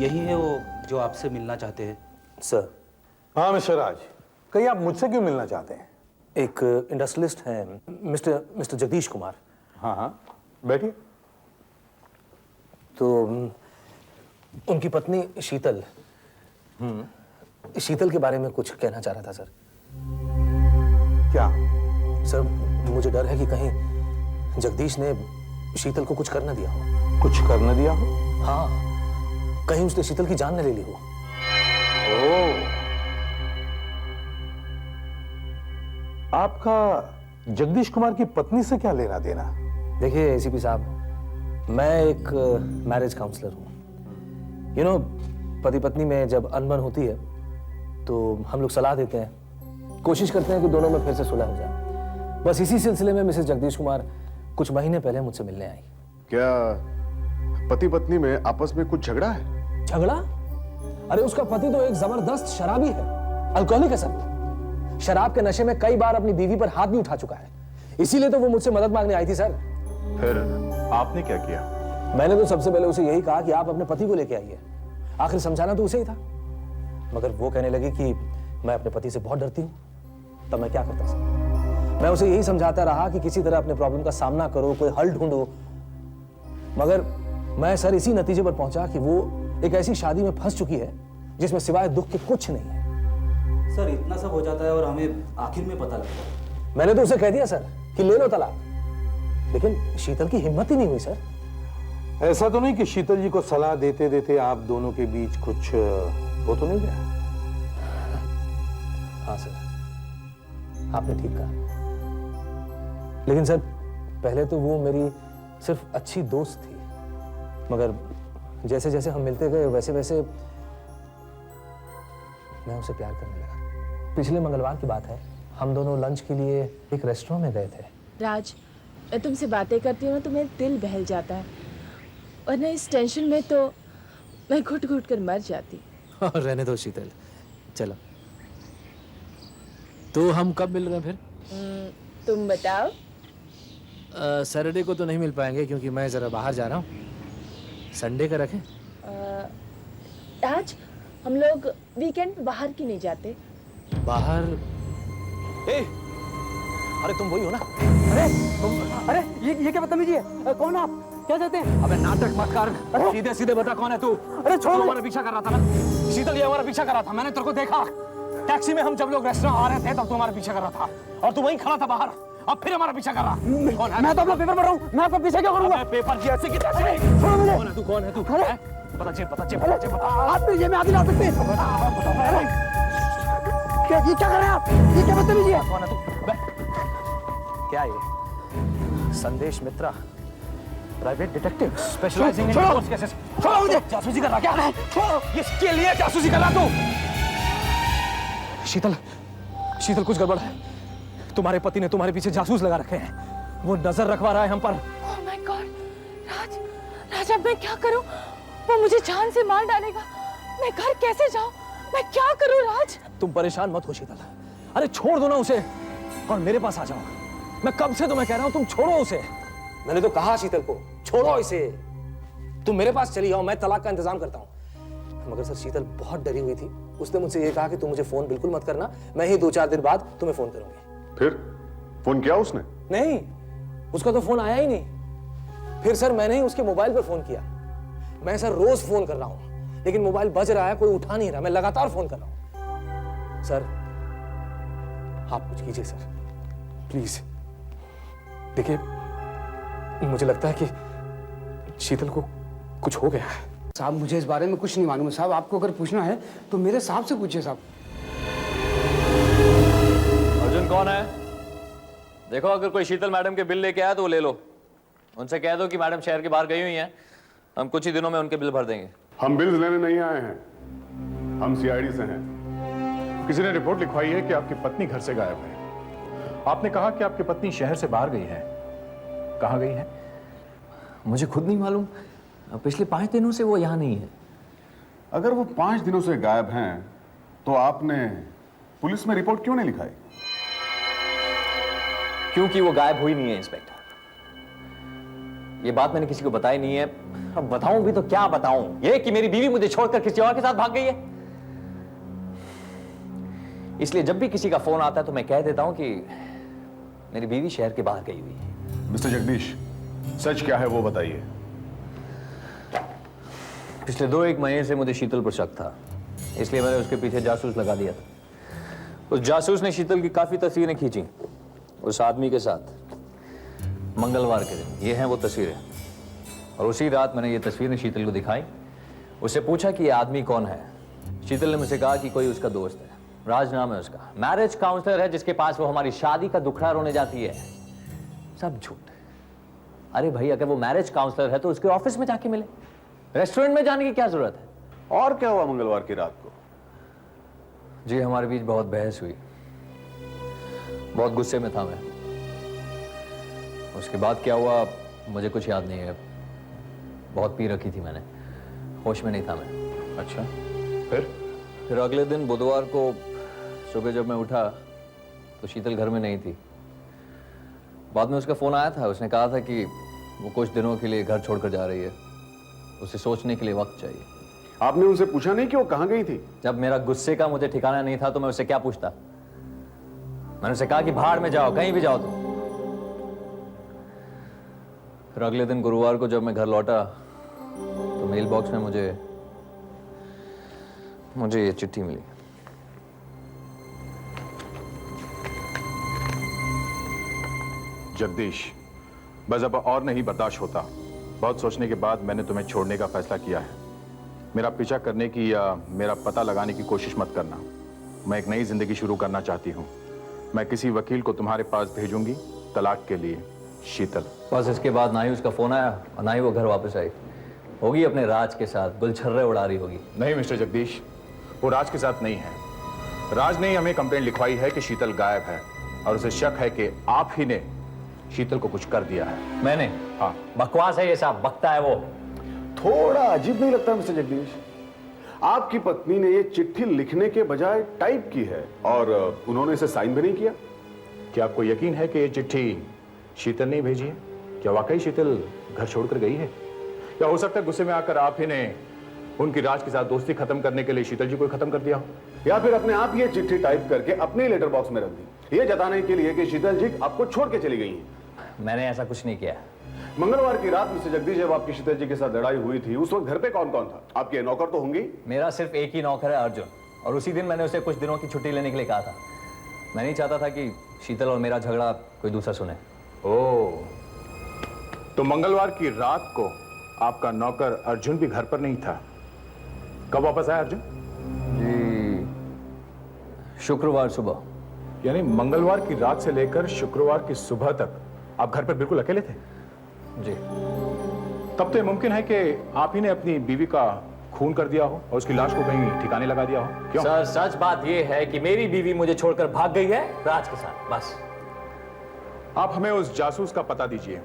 यही है वो जो आपसे मिलना चाहते हैं सर। हाँ मिस्टर राज, कहीं आप मुझसे क्यों मिलना चाहते हैं? एक इंडस्ट्रियलिस्ट हैं मिस्टर जगदीश कुमार। हाँ हाँ बैठिए। तो उनकी पत्नी शीतल, शीतल के बारे में कुछ कहना चाह रहा था सर। क्या? सर मुझे डर है कि कहीं जगदीश ने शीतल को कुछ कर न दिया हो। कुछ कर न दिया हो? हाँ, कहीं उसने शीतल की जान न ले ली हो। आपका जगदीश कुमार की पत्नी से क्या लेना देना? देखिए एसीपी साहब, मैं एक मैरिज काउंसलर हूँ। यू नो, पति पत्नी में जब अनबन होती है तो हम लोग सलाह देते हैं, कोशिश करते हैं कि दोनों में फिर से सुलह हो जाए। बस इसी सिलसिले में मिसेस जगदीश कुमार कुछ महीने पहले मुझसे मिलने आई। क्या पति पत्नी में आपस में कुछ झगड़ा है? झगड़ा? अरे उसका पति तो एक जबरदस्त शराबी है, अल्कोहलिक है सर। शराब के नशे में कई बार अपनी बीवी पर हाथ भी उठा चुका है, इसीलिए तो वो मुझसे मदद मांगने आई थी सर। फिर आपने क्या किया? मैंने तो सबसे पहले उसे यही कहा कि आप अपने पति को लेके आइए, आखिर समझाना तो उसे ही था। मगर वो कहने लगी कि मैं अपने पति से बहुत डरती हूँ। तब मैं क्या करता सर? मैं उसे यही समझाता रहा कि किसी तरह अपने प्रॉब्लम का सामना करो, कोई हल ढूंढो। मगर मैं सर इसी नतीजे पर पहुंचा कि वो एक ऐसी शादी में फंस चुकी है जिसमें सिवाय दुख के कुछ नहीं है। सर इतना सब हो जाता है और हमें आखिर में पता लगता है। मैंने तो उसे कह दिया सर कि ले लो तलाक, लेकिन शीतल की हिम्मत ही नहीं हुई सर। ऐसा तो नहीं कि शीतल जी को सलाह देते देते आप दोनों के बीच कुछ हो तो नहीं गया? हाँ सर, आपने ठीक कहा, लेकिन सर पहले तो वो मेरी सिर्फ अच्छी दोस्त थी, मगर जैसे जैसे हम मिलते गए वैसे वैसे मैं उसे प्यार करने लगा। पिछले मंगलवार की बात है, हम दोनों लंच के लिए एक रेस्टोरेंट में गए थे। राज, मैं तुमसे बातें करती हूँ ना तो मेरा दिल बहल जाता है, और ना इस टेंशन में तो मैं घुट घुट कर मर जाती। रहने दो शीतल, चलो। तो हम कब मिल रहे हैं फिर? तुम बताओ। सैटरडे को तो नहीं मिल पाएंगे क्योंकि मैं जरा बाहर जा रहा हूँ। संडे का रखें? राज, हम लोग वीकेंड बाहर क्यों नहीं जाते? बाहर? अरे तुम वही हो ना? अरे ये क्या बदतमीजी है? कौन आप? क्या चाहते हैं? अबे नाटक मत कर, सीधे सीधे बता कौन है तू? अरे छोड़ो, हमारा पीछा कर रहा था ना? शीतल ये हमारा पीछा कर रहा था, मैंने तेरे को देखा। टैक्सी में हम जब लोग रेस्टोरेंट आ रहे थे तब तू हमारा पीछा कर रहा था, और तू वहीं खड़ा था बाहर, अब फिर हमारा पीछा कर रहा। कौन है? मैं तो अपना पेपर पढ़ रहा हूँ, मैं आपका पीछे क्यों करूँगा? पेपर की ऐसे छोड़ो मुझे। कौन है तू? कौन है तू? बता जे बता जे बता। आप ये में आदमी ला सकते हैं? ये क्या कर रहे हैं आप? ये क्या बदतमीजी है? कौन है तू? क्या ये? Sandesh Mitra, private detective specialising in force cases. छोड़ो मुझे। जासूसी कर रहा क्या? इसके लिए जासूसी कर रहा तू? शीतल, शीतल कुछ गड़बड़ है। तुम्हारे पति ने तुम्हारे पीछे जासूस लगा रखे हैं, वो नजर रखवा रहा है हम पर। ओह माय गॉड, राज, राज अब मैं क्या करूं? वो मुझे जान से मार डालेगा। मैं घर कैसे जाऊं? मैं क्या करूं राज? तुम परेशान मत हो शीतल, अरे छोड़ दो ना उसे और मेरे पास आ जाओ। मैं कब से तुम्हें कह रहा हूं तुम छोड़ो उसे। मैंने तो कहा शीतल को छोड़ो इसे, तुम मेरे पास चली आओ, मैं तलाक का इंतजाम करता हूं। मगर सर शीतल बहुत डरी हुई थी, उसने मुझसे ये कहा कि तुम मुझे फोन बिल्कुल मत करना, मैं ही 2-4 दिन बाद तुम्हें फोन करूंगी। फिर फोन किया उसने? नहीं, उसका तो फोन आया ही नहीं। फिर सर मैंने ही उसके मोबाइल पर फोन किया। मैं सर रोज फोन कर रहा हूं, लेकिन मोबाइल बज रहा है, कोई उठा नहीं रहा। मैं लगातार फोन कर रहा हूं। सर आप कुछ कीजिए सर, प्लीज। देखिए मुझे लगता है कि शीतल को कुछ हो गया है। साहब मुझे इस बारे में कुछ नहीं मालूम है साहब, आपको अगर पूछना है तो मेरे साहब से पूछिए साहब। अर्जुन कौन है? देखो अगर कोई शीतल मैडम के बिल लेके आया तो वो ले लो, उनसे कह दो कि मैडम शहर के बाहर गई हुई हैं, हम कुछ ही दिनों में उनके बिल भर देंगे। हम बिल्स लेने नहीं आए हैं, हम सीआईडी से हैं। किसी ने रिपोर्ट लिखवाई है कि आपकी पत्नी घर से गायब है। आपने कहा कि आपकी पत्नी शहर से बाहर गई है, कहाँ गई है? मुझे खुद नहीं मालूम, पिछले 5 दिनों से वो यहाँ नहीं है। अगर वो 5 दिनों से गायब हैं तो आपने पुलिस में रिपोर्ट क्यों नहीं लिखाई? क्योंकि वो गायब हुई नहीं है इंस्पेक्टर, ये बात मैंने किसी को बताई नहीं है। अब बताऊं भी तो क्या बताऊं, ये कि मेरी बीवी मुझे छोड़कर किसी और के साथ भाग गई है। इसलिए जब भी किसी का फोन आता है तो मैं कह देता हूं कि मेरी बीवी शहर के बाहर गई हुई है। मिस्टर जगदीश, सच क्या है वो बताइए। पिछले 2-1 महीने से मुझे शीतल पर शक था, इसलिए मैंने उसके पीछे जासूस लगा दिया था। उस जासूस ने शीतल की काफी तस्वीरें खींची उस आदमी के साथ मंगलवार के दिन। ये हैं वो तस्वीरें, और उसी रात मैंने ये तस्वीरें शीतल को दिखाई। उससे पूछा कि ये आदमी कौन है। शीतल ने मुझे कहा कि कोई उसका दोस्त है, राज नाम है उसका, मैरिज काउंसलर है, जिसके पास वो हमारी शादी का दुखड़ा रोने जाती है। सब झूठ। अरे भाई अगर वो मैरिज काउंसलर है तो उसके ऑफिस में जाके मिले, रेस्टोरेंट में जाने की क्या जरूरत है? और क्या हुआ मंगलवार की रात को? जी हमारे बीच बहुत बहस हुई, बहुत गुस्से में था मैं। उसके बाद क्या हुआ मुझे कुछ याद नहीं है, बहुत पी रखी थी मैंने, होश में नहीं था मैं। अच्छा, फिर अगले दिन बुधवार को सुबह जब मैं उठा तो शीतल घर में नहीं थी। बाद में उसका फोन आया था, उसने कहा था कि वो कुछ दिनों के लिए घर छोड़कर जा रही है, उसे सोचने के लिए वक्त चाहिए। आपने उनसे पूछा नहीं कि वो कहां गई थी? जब मेरा गुस्से का मुझे ठिकाना नहीं था तो मैं उससे क्या पूछता? मैंने उसे कहा कि भाड़ में जाओ, कहीं भी जाओ तुम। फिर अगले दिन गुरुवार को जब मैं घर लौटा तो मेल बॉक्स में मुझे ये चिट्ठी मिली। जगदीश, बस अब और नहीं बर्दाश्त होता। बहुत सोचने के बाद मैंने तुम्हें छोड़ने का फैसला किया है। मेरा पीछा करने की या मेरा पता लगाने की कोशिश मत करना। मैं एक नई जिंदगी शुरू करना चाहती हूँ। मैं किसी वकील को तुम्हारे पास भेजूंगी तलाक के लिए, शीतल। बस इसके बाद ना ही उसका फोन आया और ना ही वो घर वापस आई। होगी अपने राज के साथ, गुलछर्रे उड़ा रही होगी। नहीं मिस्टर जगदीश, वो राज के साथ नहीं है। राज ने हमें कंप्लेंट लिखवाई है कि शीतल गायब है और उसे शक है कि आप ही ने शीतल को कुछ कर दिया है। मैंने? हाँ। बकवास है ये साहब, बकता है वो। थोड़ा अजीब नहीं लगता मिस्टर जगदीश? आपकी पत्नी ने ये चिट्ठी लिखने के बजाय टाइप की है और उन्होंने इसे साइन भी नहीं किया। क्या आपको यकीन है कि ये चिट्ठी शीतल ने भेजी है? क्या वाकई शीतल घर छोड़कर गई है? या हो सकता है गुस्से में आकर आप ही ने उनकी राज के साथ दोस्ती खत्म करने के लिए शीतल जी को खत्म कर दिया हो? या फिर अपने आप ये चिट्ठी टाइप करके अपने लेटर बॉक्स में रख दी, ये जताने के लिए कि शीतल जी आपको छोड़ के चली गई हैं। मैंने ऐसा कुछ नहीं किया। मंगलवार की रात मिस्टर जगदीश, जब आपकी शीतल जी के साथ लड़ाई हुई थी, उस वक्त घर पे कौन कौन था? आपके नौकर तो होंगे? मेरा सिर्फ एक ही नौकर है, अर्जुन, और उसी दिन मैंने उसे कुछ दिनों की छुट्टी लेने के लिए कहा था। मैं नहीं चाहता था कि शीतल और मेरा झगड़ा कोई दूसरा सुने। ओह, तो मंगलवार की रात को आपका नौकर अर्जुन भी घर पर नहीं था। कब वापस आया अर्जुन? जी, शुक्रवार सुबह। यानी मंगलवार की रात से लेकर शुक्रवार की सुबह तक आप घर पर बिल्कुल अकेले थे? जी। तब तो ये मुमकिन है कि आप ही ने अपनी बीवी का खून कर दिया हो और उसकी लाश को कहीं ठिकाने लगा दिया हो। क्यों? सर, सच बात यह है कि मेरी बीवी मुझे छोड़कर भाग गई है राज के साथ, बस। आप हमें उस जासूस का पता दीजिए।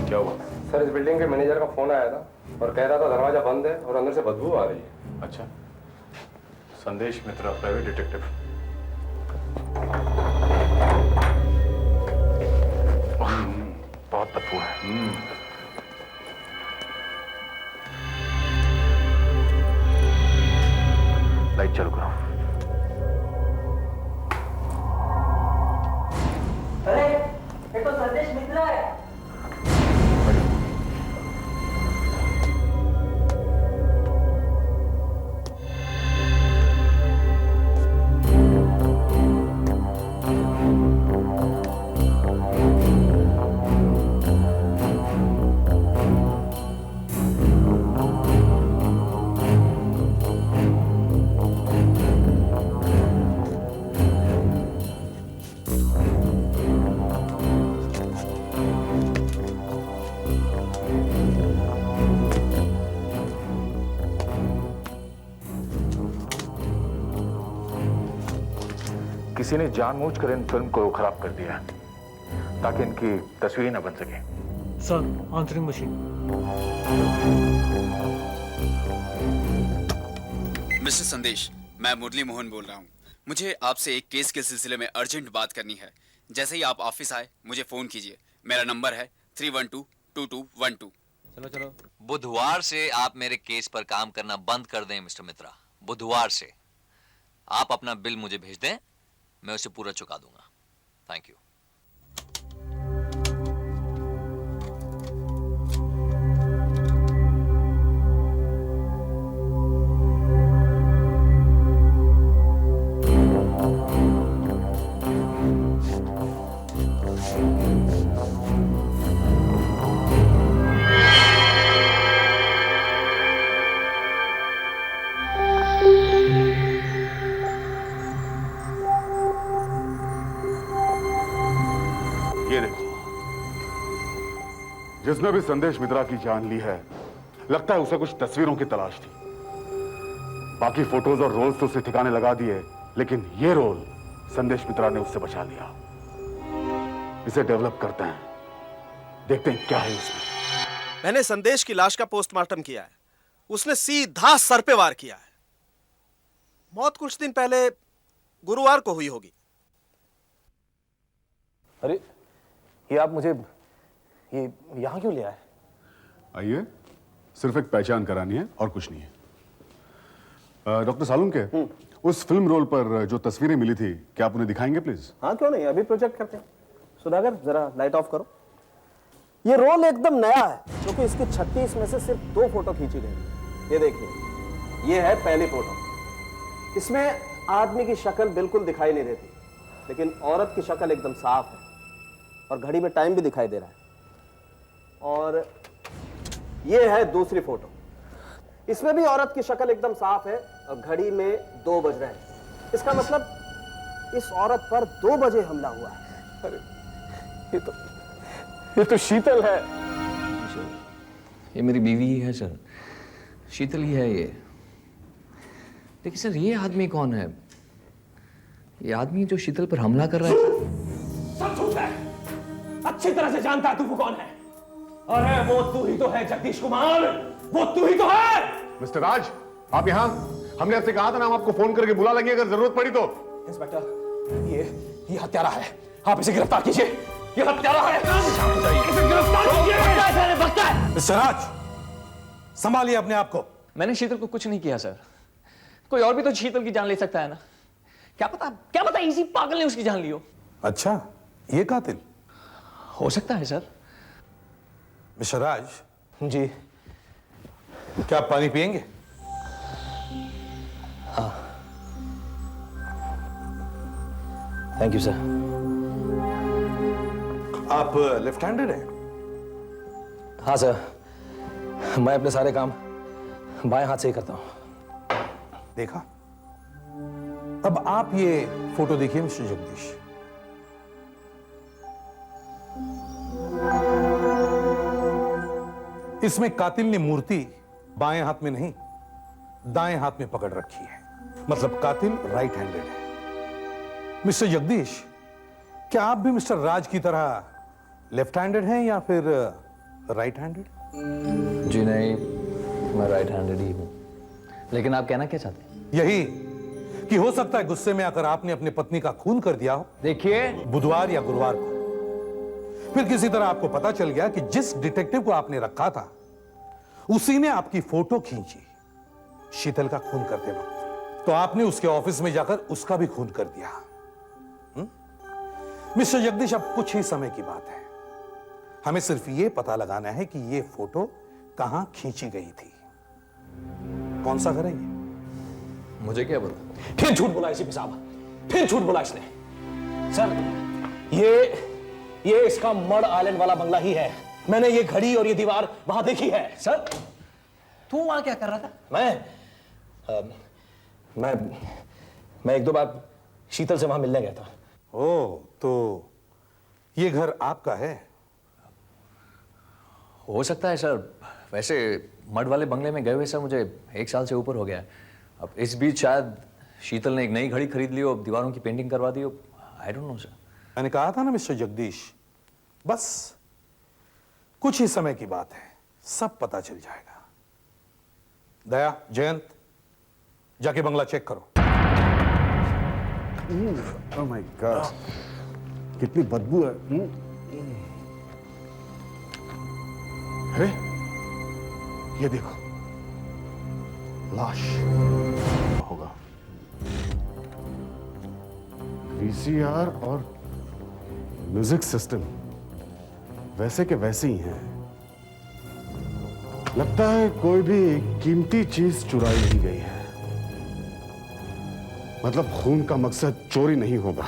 क्या हुआ? सर, इस बिल्डिंग के मैनेजर का फोन आया था और कह रहा था दरवाजा बंद है और अंदर से बदबू आ रही है। अच्छा, संदेश मित्रा, प्राइवेट डिटेक्टिव। बहुत बदबू है। लाइट चालू करो। अरे, ये तो संदेश मित्रा है। किसी ने जानबूझकर इन फिल्म को खराब कर दिया है ताकि इनकी तस्वीरें न बन सके। Sir, answering machine. मिस्टर संदेश, मैं मुरली मोहन बोल रहा हूँ। मुझे आपसे एक केस के सिलसिले में अर्जेंट बात करनी है। जैसे ही आप ऑफिस आए मुझे फोन कीजिए। मेरा नंबर है 312-2212। चलो चलो। बुधवार से आप मेरे केस पर काम करना बंद कर दें मिस्टर मित्रा। बुधवार से आप अपना बिल मुझे भेज दें, मैं उसे पूरा चुका दूंगा। Thank you. जिसने भी संदेश मित्रा की जान ली है, लगता है उसे कुछ तस्वीरों की तलाश थी। बाकी फोटोज और रोल्स तो उसे ठिकाने लगा दिए, लेकिन ये रोल संदेश मित्रा ने उससे बचा लिया। इसे डेवलप करते हैं, देखते हैं क्या है इसमें। मैंने संदेश की लाश का पोस्टमार्टम किया है। उसने सीधा सर पे वार किया है। मौत कुछ दिन पहले गुरुवार को हुई होगी। अरे, ये आप मुझे ये यहां क्यों ले आए? आइए, सिर्फ एक पहचान करानी है और कुछ नहीं है। डॉक्टर सालुंके, उस फिल्म रोल पर जो तस्वीरें मिली थी, क्या आप उन्हें दिखाएंगे प्लीज? हाँ, क्यों नहीं, अभी प्रोजेक्ट करते हैं। सुधाकर, जरा लाइट ऑफ करो। ये रोल एकदम नया है क्योंकि इसकी 36 में से सिर्फ 2 फोटो खींची गई। ये देखिए, ये है पहली फोटो। इसमें आदमी की शक्ल बिल्कुल दिखाई नहीं देती, लेकिन औरत की शक्ल एकदम साफ है और घड़ी में टाइम भी दिखाई दे रहा है। और ये है दूसरी फोटो। इसमें भी औरत की शक्ल एकदम साफ है और घड़ी में 2 बज रहे हैं। इसका मतलब इस औरत पर 2 बजे हमला हुआ है। अरे ये तो शीतल है। ये मेरी बीवी ही है सर, शीतल ही है ये। लेकिन सर ये आदमी कौन है? ये आदमी जो शीतल पर हमला कर रहा है। सब झूठ है, अच्छी तरह से जानता है तू वो कौन है। अरे वो तू ही तो है जगदीश कुमार, वो तू ही तो है। मिस्टर राज, आप यहाँ? हमने आपसे कहा था ना, हम आपको फोन करके बुला लेंगे अगर जरूरत पड़ी तो। इंस्पेक्टर, ये हत्यारा है, आप इसे गिरफ्तार कीजिए। ये हत्यारा है, इसे गिरफ्तार कीजिए। मिस्टर राज, संभालिए अपने आप को। मैंने शीतल को कुछ नहीं किया सर। कोई और भी तो शीतल की जान ले सकता है ना। क्या पता इसी पागल ने उसकी जान ली हो। अच्छा, ये कातिल हो सकता है सर। मिस्टर राज जी, क्या आप पानी पिएंगे? हाँ, थैंक यू सर। आप लेफ्ट हैंडेड हैं? हाँ सर, मैं अपने सारे काम बाएं हाथ से ही करता हूं। देखा? अब आप ये फोटो देखिए मिस्टर जगदीश। इसमें कातिल ने मूर्ति बाएं हाथ में नहीं, दाएं हाथ में पकड़ रखी है। मतलब कातिल राइट हैंडेड है। मिस्टर जगदीश, क्या आप भी मिस्टर राज की तरह लेफ्ट हैंडेड हैं या फिर राइट हैंडेड? जी नहीं, मैं राइट हैंडेड ही हूं। लेकिन आप कहना क्या चाहते हैं? यही कि हो सकता है गुस्से में आकर आपने अपनी पत्नी का खून कर दिया हो। देखिए, बुधवार या गुरुवार को फिर किसी तरह आपको पता चल गया कि जिस डिटेक्टिव को आपने रखा था उसी ने आपकी फोटो खींची शीतल का खून करते वक्त, तो आपने उसके ऑफिस में जाकर उसका भी खून कर दिया। मिस्टर जगदीश, अब कुछ ही समय की बात है। हमें सिर्फ यह पता लगाना है कि यह फोटो कहां खींची गई थी। कौन सा घर है ये? मुझे क्या पता। फिर झूठ बोला इसी साहब, फिर झूठ बोला इसने। सर, ये इसका मड आइलैंड वाला बंगला ही है। मैंने ये घड़ी और ये दीवार वहां देखी है। सर, तू वहां क्या कर रहा था? मैं 1-2 बार शीतल से वहां मिलने गया था। ओह, तो ये घर आपका है? हो सकता है सर। वैसे मड वाले बंगले में गए हुए सर मुझे 1 साल से ऊपर हो गया है। अब इस बीच शायद शीतल ने एक नई घड़ी खरीद ली हो, दीवारों की पेंटिंग करवा दी हो। I don't know sir. मैंने कहा था ना मिस्टर जगदीश, बस कुछ ही समय की बात है, सब पता चल जाएगा। दया, जयंत, जाके बंगला चेक करो। ओह माय गॉड, कितनी बदबू है। अरे ये देखो, लाश होगा। वीसीआर और म्यूजिक सिस्टम वैसे के वैसे ही हैं। लगता है कोई भी कीमती चीज चुराई नहीं गई है। मतलब खून का मकसद चोरी नहीं होगा।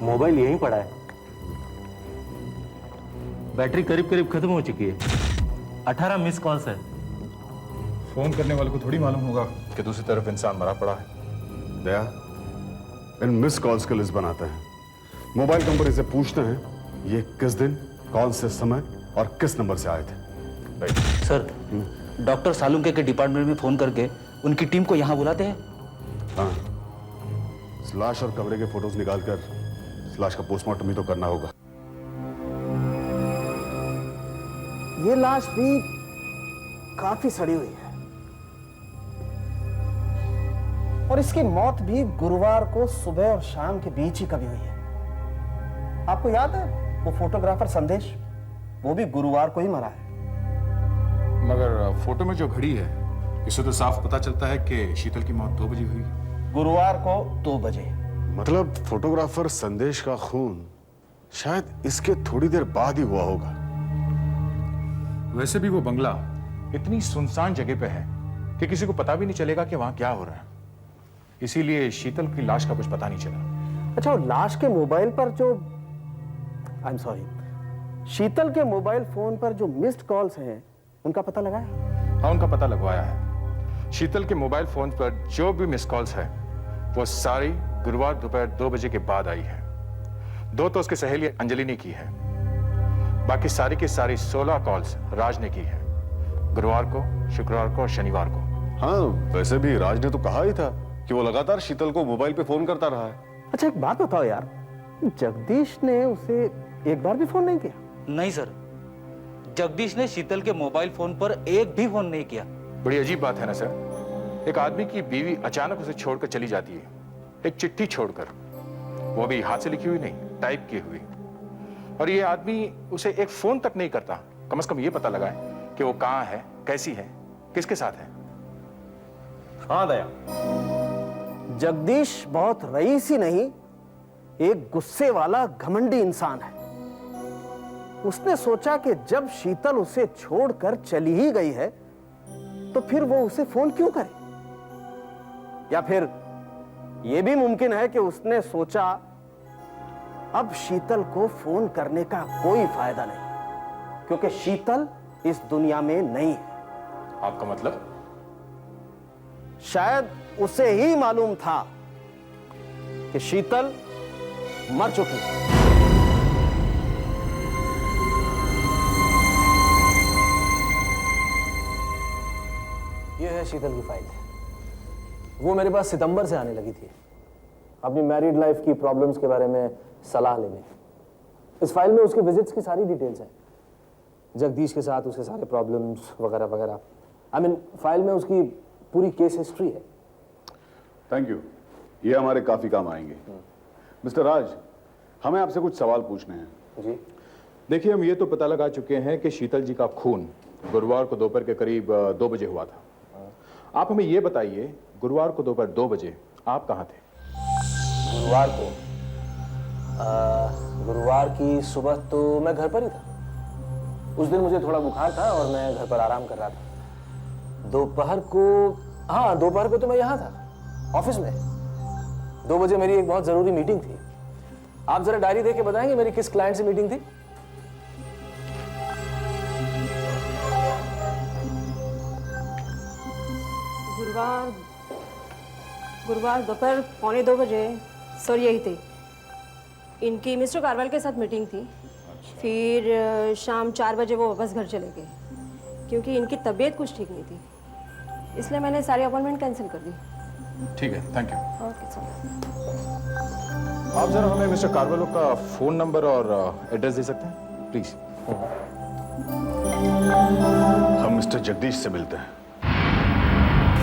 मोबाइल यहीं पड़ा है। बैटरी करीब करीब खत्म हो चुकी है। 18 मिस कॉल्स है। फोन करने वाले को थोड़ी मालूम होगा कि दूसरी तरफ इंसान मरा पड़ा है। दया, इन मिस कॉल्स की लिस्ट बनाते हैं। मोबाइल कंपनी से पूछते हैं ये किस दिन, कौन से समय और किस नंबर से आए थे। सर, डॉक्टर सालुंके के डिपार्टमेंट में फोन करके उनकी टीम को यहां बुलाते हैं। हाँ, लाश और कमरे के फोटोज निकालकर लाश का पोस्टमार्टम भी तो करना होगा। ये लाश भी काफी सड़ी हुई है और इसकी मौत भी गुरुवार को सुबह और शाम के बीच ही कभी हुई है। आपको याद है वो फोटोग्राफर संदेश, वो भी गुरुवार को ही मरा है। मगर फोटो में जो घड़ी है इससे तो साफ पता चलता है कि शीतल की मौत 2 बजे हुई। गुरुवार को 2 बजे। मतलब फोटोग्राफर संदेश का खून शायद इसके थोड़ी देर बाद ही हुआ होगा। वैसे भी वो बंगला इतनी सुनसान जगह पे है कि किसी को पता भी नहीं चलेगा कि वहां क्या हो रहा है। इसीलिए शीतल की लाश का कुछ पता नहीं चला। अच्छा, वो लाश के मोबाइल पर जो, आई एम सॉरी, शीतल के मोबाइल फोन पर जो मिस्ड कॉल्स हैं उनका पता लगाया? हाँ, उनका पता लगवाया है। शीतल के मोबाइल फोन पर जो भी मिस कॉल्स है वो सारी गुरुवार दोपहर 2 बजे के बाद आई है। 2 तो उसकी सहेली अंजलि ने की है, बाकी सारी की सारी 16 कॉल्स राज ने की है, गुरुवार को, शुक्रवार को और शनिवार को। हाँ, वैसे भी राज ने तो कहा ही था कि वो लगातार शीतल को मोबाइल पे फोन करता रहा है। अच्छा एक बात बताओ यार, जगदीश ने उसे एक बार भी फोन नहीं किया? नहीं सर, जगदीश ने शीतल के मोबाइल फोन पर एक भी फोन नहीं किया। बड़ी अजीब बात है ना सर, एक आदमी की बीवी अचानक उसे छोड़कर चली जाती है, एक चिट्ठी छोड़कर, वो भी हाथ से लिखी हुई नहीं, टाइप की हुई, और ये आदमी उसे एक फोन तक नहीं करता, कम से कम ये पता लगाए कि वो कहां है, कैसी है, किसके साथ है। हाँ दया, जगदीश बहुत रईसी नहीं, एक गुस्से वाला घमंडी इंसान है। उसने सोचा कि जब शीतल उसे छोड़कर चली ही गई है तो फिर वो उसे फोन क्यों करे, या फिर यह भी मुमकिन है कि उसने सोचा अब शीतल को फोन करने का कोई फायदा नहीं, क्योंकि शीतल इस दुनिया में नहीं है। आपका मतलब? शायद उसे ही मालूम था कि शीतल मर चुकी है। ये है शीतल की फाइल। वो मेरे पास सितंबर से आने लगी थी अपनी मैरिड लाइफ की प्रॉब्लम्स के बारे में सलाह लेने। इस फाइल में उसके विजिट्स की सारी डिटेल्स हैं, जगदीश के साथ उसके सारे प्रॉब्लम्स वगैरह वगैरह। आई मीन फाइल में उसकी पूरी केस हिस्ट्री है। थैंक यू, ये हमारे काफी काम आएंगे। मिस्टर राज, हमें आपसे कुछ सवाल पूछने हैं। जी। देखिए, हम ये तो पता लगा चुके हैं कि शीतल जी का खून गुरुवार को दोपहर के करीब 2 बजे हुआ था। आप हमें ये बताइए, गुरुवार को दोपहर 2 बजे आप कहाँ थे? गुरुवार को गुरुवार की सुबह तो मैं घर पर ही था। उस दिन मुझे थोड़ा बुखार था और मैं घर पर आराम कर रहा था। दोपहर को, हाँ दोपहर को तो मैं यहाँ था ऑफिस में। 2 बजे मेरी एक बहुत जरूरी मीटिंग थी। आप जरा डायरी देख के बताएंगे मेरी किस क्लाइंट से मीटिंग थी? गुरुवार दोपहर 1:45 बजे सर यही थे। इनकी मिस्टर कारवाल के साथ मीटिंग थी। फिर शाम 4 बजे वो वापस घर चले गए, क्योंकि इनकी तबीयत कुछ ठीक नहीं थी, इसलिए मैंने सारी अपॉइंटमेंट कैंसिल कर दी। ठीक है, थैंक यू। Okay sir. आप जरा हमें मिस्टर कारवालो का फोन नंबर और एड्रेस दे सकते हैं प्लीज? हम मिस्टर जगदीश से मिलते हैं।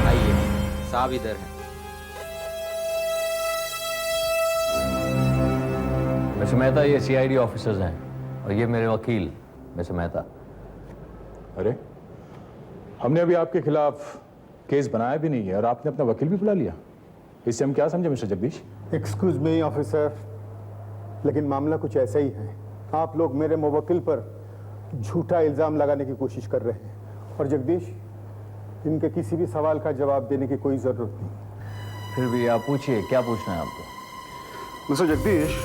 आइए, साहब इधर है। मिस्टर मेहता, ये सीआईडी ऑफिसर्स हैं और ये मेरे वकील मिस्टर मेहता। अरे, हमने अभी आपके खिलाफ केस बनाया भी नहीं है और आपने अपना वकील भी बुला लिया। इससे हम क्या समझे mister Jagdish? Excuse me officer, लेकिन मामला कुछ ऐसा ही है। आप लोग मेरे मुवक्किल पर झूठा इल्जाम लगाने की कोशिश कर रहे हैं और जगदीश, इनके किसी भी सवाल का जवाब देने की कोई जरूरत नहीं। फिर भी आप पूछिए, क्या पूछना है आपको? मिस्टर जगदीश,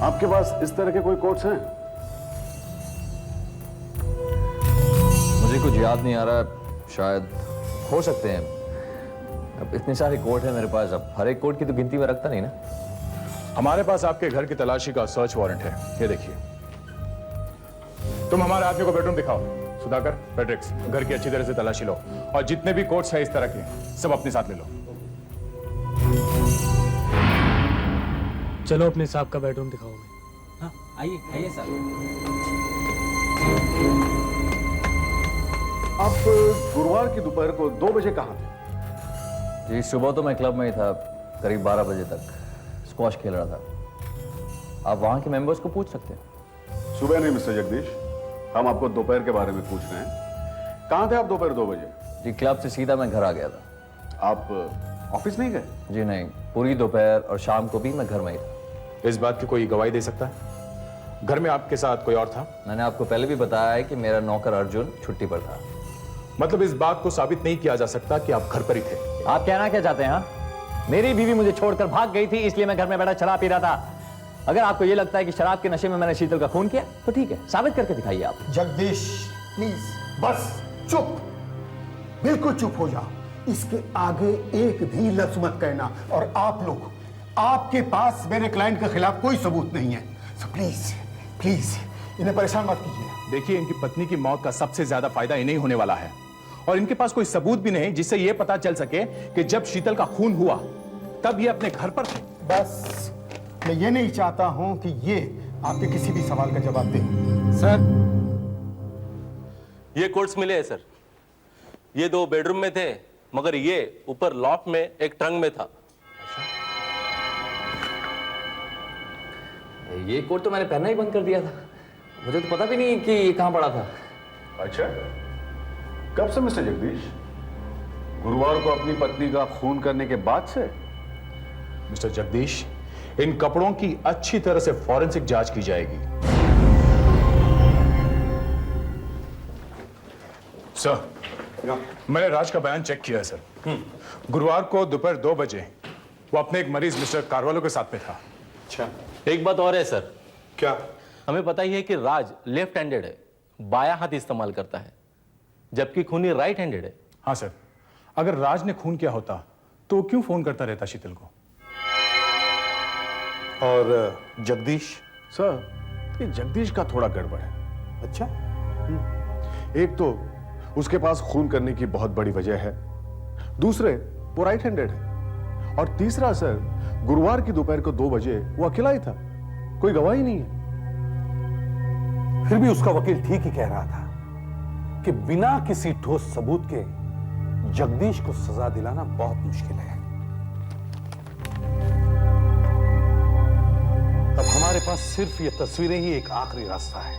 आपके पास इस तरह के कोई कोट्स हैं? मुझे कुछ याद नहीं आ रहा, शायद हो सकते हैं। अब इतने सारे कोट हैं मेरे पास, अब हर एक कोट की तो गिनती में रखता नहीं ना। हमारे पास आपके घर की तलाशी का सर्च वारंट है, ये देखिए। तुम हमारे आदमी को बेडरूम दिखाओ। सुधाकर, फ्रेडरिक्स, घर की अच्छी तरह से तलाशी लो और जितने भी कोट्स हैं इस तरह के सब अपने साथ ले लो। चलो अपने साहब का बेडरूम दिखाओ हमें। हाँ, आइए आइए साहब। आप गुरुवार की दोपहर को 2 बजे कहाँ थे? जी, सुबह तो मैं क्लब में ही था, करीब 12 बजे तक स्क्वॉश खेल रहा था। आप वहाँ के मेंबर्स को पूछ सकते हैं। सुबह नहीं मिस्टर जगदीश, हम आपको दोपहर के बारे में पूछ रहे हैं। कहाँ थे आप दोपहर 2 बजे? जी, क्लब से सीधा मैं घर आ गया था। आप ऑफिस नहीं गए? जी नहीं, पूरी दोपहर और शाम को भी मैं घर में ही था। इस बात की कोई गवाही दे सकता है? घर में आपके साथ कोई और था? मैंने आपको पहले भी बताया है कि मेरा नौकर अर्जुन छुट्टी पर था। मतलब इस बात को साबित नहीं किया जा सकता कि आप घर पर ही थे? आप कहना क्या चाहते हैं? हाँ, मेरी बीवी मुझे छोड़कर भाग गई थी, इसलिए मैं घर में बैठा शराब पी रहा था। अगर आपको ये लगता है कि शराब के नशे में मैंने शीतल का खून किया तो ठीक है, साबित करके दिखाइए आप। जगदीश प्लीज बस चुप, बिल्कुल चुप हो जाओ। इसके आगे एक भी लफ्ज मत कहना। और आप लोग, आपके पास मेरे क्लाइंट के खिलाफ कोई सबूत नहीं है, सो प्लीज प्लीज इन्हें परेशान मत कीजिए। देखिए, इनकी पत्नी की मौत का सबसे ज्यादा फायदा इन्हें होने वाला है, और इनके पास कोई सबूत भी नहीं जिससे यह पता चल सके कि जब शीतल का खून हुआ तब ये अपने घर पर थे। बस मैं ये नहीं चाहता हूं कि ये आपके किसी भी सवाल का जवाब दे। सर, ये कोट्स मिले हैं सर। ये 2 बेडरूम में थे, मगर ये ऊपर लॉफ्ट में एक ट्रंक में था। ये कोट तो मैंने पहनना ही बंद कर दिया था, मुझे तो पता भी नहीं कि ये कहां पड़ा था। अच्छा, कब से मिस्टर जगदीश? गुरुवार को अपनी पत्नी का खून करने के बाद से? मिस्टर जगदीश, इन कपड़ों की अच्छी तरह से फॉरेंसिक जांच की जाएगी। सर, मैंने राज का बयान चेक किया है सर। गुरुवार को दोपहर 2 बजे वो अपने एक मरीज मिस्टर कारवालो के साथ में था। अच्छा, एक बात और है सर। क्या? हमें पता ही है कि राज लेफ्ट हैंडेड है, बायां हाथ इस्तेमाल करता है, जबकि खूनी राइट हैंडेड है। हाँ सर, अगर राज ने खून किया होता तो क्यों फोन करता रहता शीतल को? और जगदीश? सर, ये जगदीश का थोड़ा गड़बड़ है। अच्छा? एक तो उसके पास खून करने की बहुत बड़ी वजह है, दूसरे वो राइट हैंडेड है, और तीसरा सर, गुरुवार की दोपहर को 2 बजे वो अकेला ही था, कोई गवाह ही नहीं है। फिर भी उसका वकील ठीक ही कह रहा था कि बिना किसी ठोस सबूत के जगदीश को सजा दिलाना बहुत मुश्किल है। अब हमारे पास सिर्फ ये तस्वीरें ही एक आखिरी रास्ता है।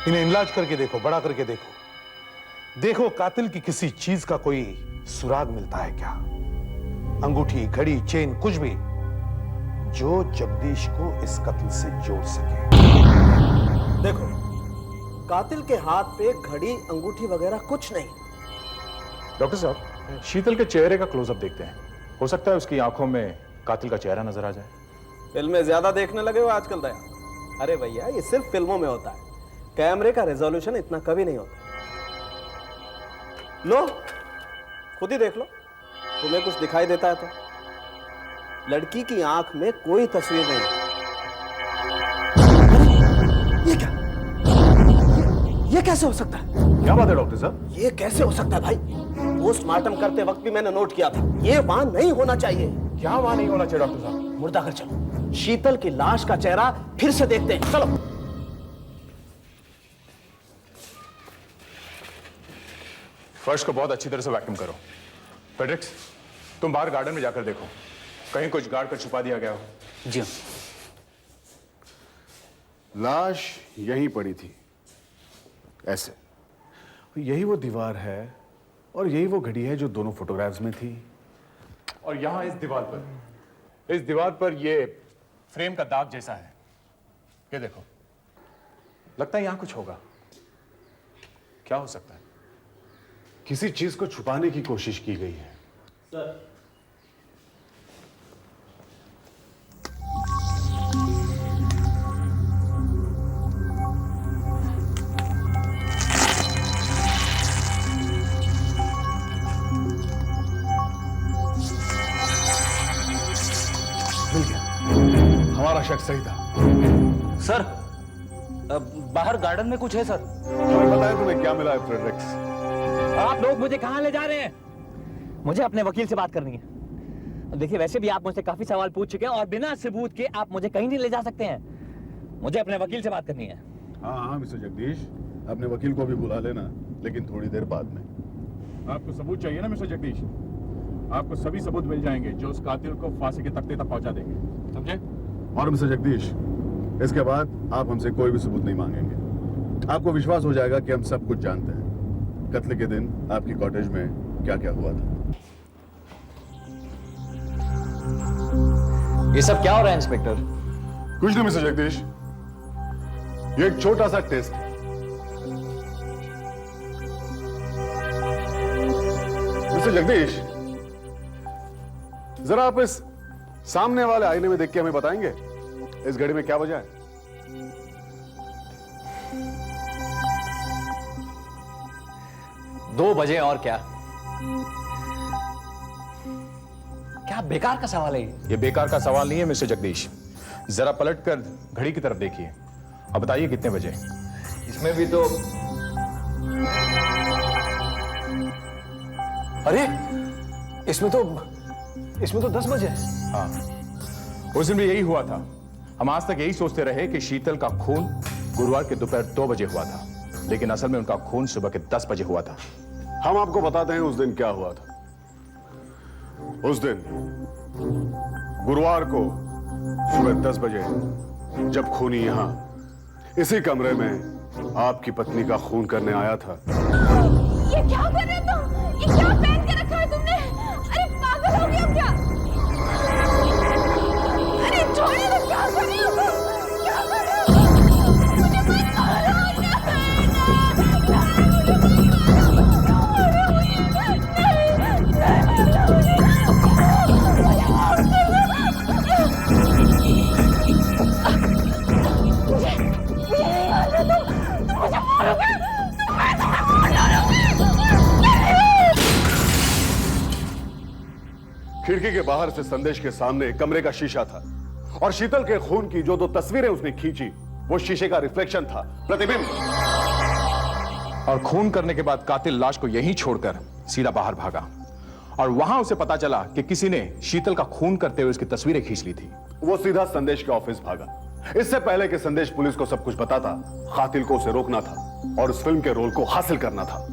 इन्हें इलाज करके देखो, बड़ा करके देखो। देखो कातिल की किसी चीज का कोई सुराग मिलता है क्या? अंगूठी, घड़ी, चेन, कुछ भी जो जगदीश को इस कत्ल से जोड़ सके। देखो, कातिल के हाथ पे घड़ी, अंगूठी वगैरह कुछ नहीं। डॉक्टर साहब, शीतल के चेहरे का क्लोजअप देखते हैं, हो सकता है उसकी आंखों में कातिल का चेहरा नजर आ जाए। फिल्में ज्यादा देखने लगे हो आजकल दया? अरे भैया, ये सिर्फ फिल्मों में होता है, कैमरे का रेजोल्यूशन इतना कभी नहीं होता। लो, खुद ही देख लो, तुम्हें कुछ दिखाई देता है तो। लड़की की आंख में कोई तस्वीर नहीं। ये क्या? ये कैसे हो सकता है? क्या बात है डॉक्टर साहब? ये कैसे हो सकता है भाई? पोस्टमार्टम करते वक्त भी मैंने नोट किया था, ये वहां नहीं होना चाहिए। क्या वहां नहीं होना चाहिए डॉक्टर साहब? मुर्दा घर चलो, शीतल की लाश का चेहरा फिर से देखते हैं, चलो। फर्श को बहुत अच्छी तरह से वैक्यूम करो। फेड्रिक्स, तुम बाहर गार्डन में जाकर देखो, कहीं कुछ गाड़ कर छुपा दिया गया हो। जी। लाश यहीं पड़ी थी, ऐसे। यही वो दीवार है और यही वो घड़ी है जो दोनों फोटोग्राफ्स में थी। और यहां इस दीवार पर ये फ्रेम का दाग जैसा है, ये देखो। लगता है यहां कुछ होगा। क्या हो सकता है? किसी चीज को छुपाने की कोशिश की गई है। सर, मिल गया, हमारा शक सही था। सर, बाहर गार्डन में कुछ है सर। बताया तुम्हें क्या मिला है फ्रेडरिक्स? आप लोग मुझे कहां ले जा रहे हैं? मुझे अपने वकील से बात करनी है। देखिए, वैसे भी आप मुझसे काफी सवाल पूछ चुके हैं और बिना सबूत के आप मुझे कहीं नहीं ले जा सकते हैं। मुझे अपने वकील से बात करनी है। हाँ हाँ मिस्टर जगदीश, अपने वकील को भी बुला लेना, लेकिन थोड़ी देर बाद में। आपको सबूत चाहिए ना मिस्टर जगदीश? आपको सभी सबूत मिल जाएंगे जो उस कातिल को फांसी के तख्ते तक पहुंचा देंगे, समझे? और मिस्टर जगदीश, इसके बाद आप हमसे कोई भी सबूत नहीं मांगेंगे। आपको विश्वास हो जाएगा कि हम सब कुछ जानते हैं। कत्ल के दिन आपकी कॉटेज में क्या क्या हुआ था। ये सब क्या हो रहा है इंस्पेक्टर? कुछ नहीं मिस्टर जगदीश, ये एक छोटा सा टेस्ट है। मिस्टर जगदीश, जरा आप इस सामने वाले आईने में देख के हमें बताएंगे इस घड़ी में क्या वजह है? दो बजे और क्या? क्या बेकार का सवाल है ये बेकार का सवाल नहीं है मिस्टर जगदीश। जरा पलट कर घड़ी की तरफ देखिए। अब बताइए कितने बजे? इसमें भी तो अरे इसमें तो 10 बजे। हाँ, उस दिन भी यही हुआ था। हम आज तक यही सोचते रहे कि शीतल का खून गुरुवार के दोपहर 2 बजे हुआ था, लेकिन असल में उनका खून सुबह के 10 बजे हुआ था। हम आपको बताते हैं उस दिन क्या हुआ था। उस दिन गुरुवार को सुबह 10 बजे जब खूनी यहां इसी कमरे में आपकी पत्नी का खून करने आया था। ये क्या कर रहे हो तुम? ये क्या पहन के रखा है तुमने? अरे पागल हो गया क्या? अरे छोड़ो तो, क्या कर रहे हो तुम? क्या कर रहे हो? मुझे मत खिड़की के बाहर से संदेश के सामने कमरे का शीशा था और शीतल के खून की जो 2 तस्वीरें उसने खींची वो शीशे का रिफ्लेक्शन था, प्रतिबिंब। और खून करने के बाद कातिल लाश को यहीं छोड़कर सीधा बाहर भागा और वहां उसे पता चला कि किसी ने शीतल का खून करते हुए उसकी तस्वीरें खींच ली थी। वो सीधा संदेश के ऑफिस भागा। इससे पहले कि संदेश पुलिस को सब कुछ बताता, कातिल को उसे रोकना था और उस फिल्म के रोल को हासिल करना था।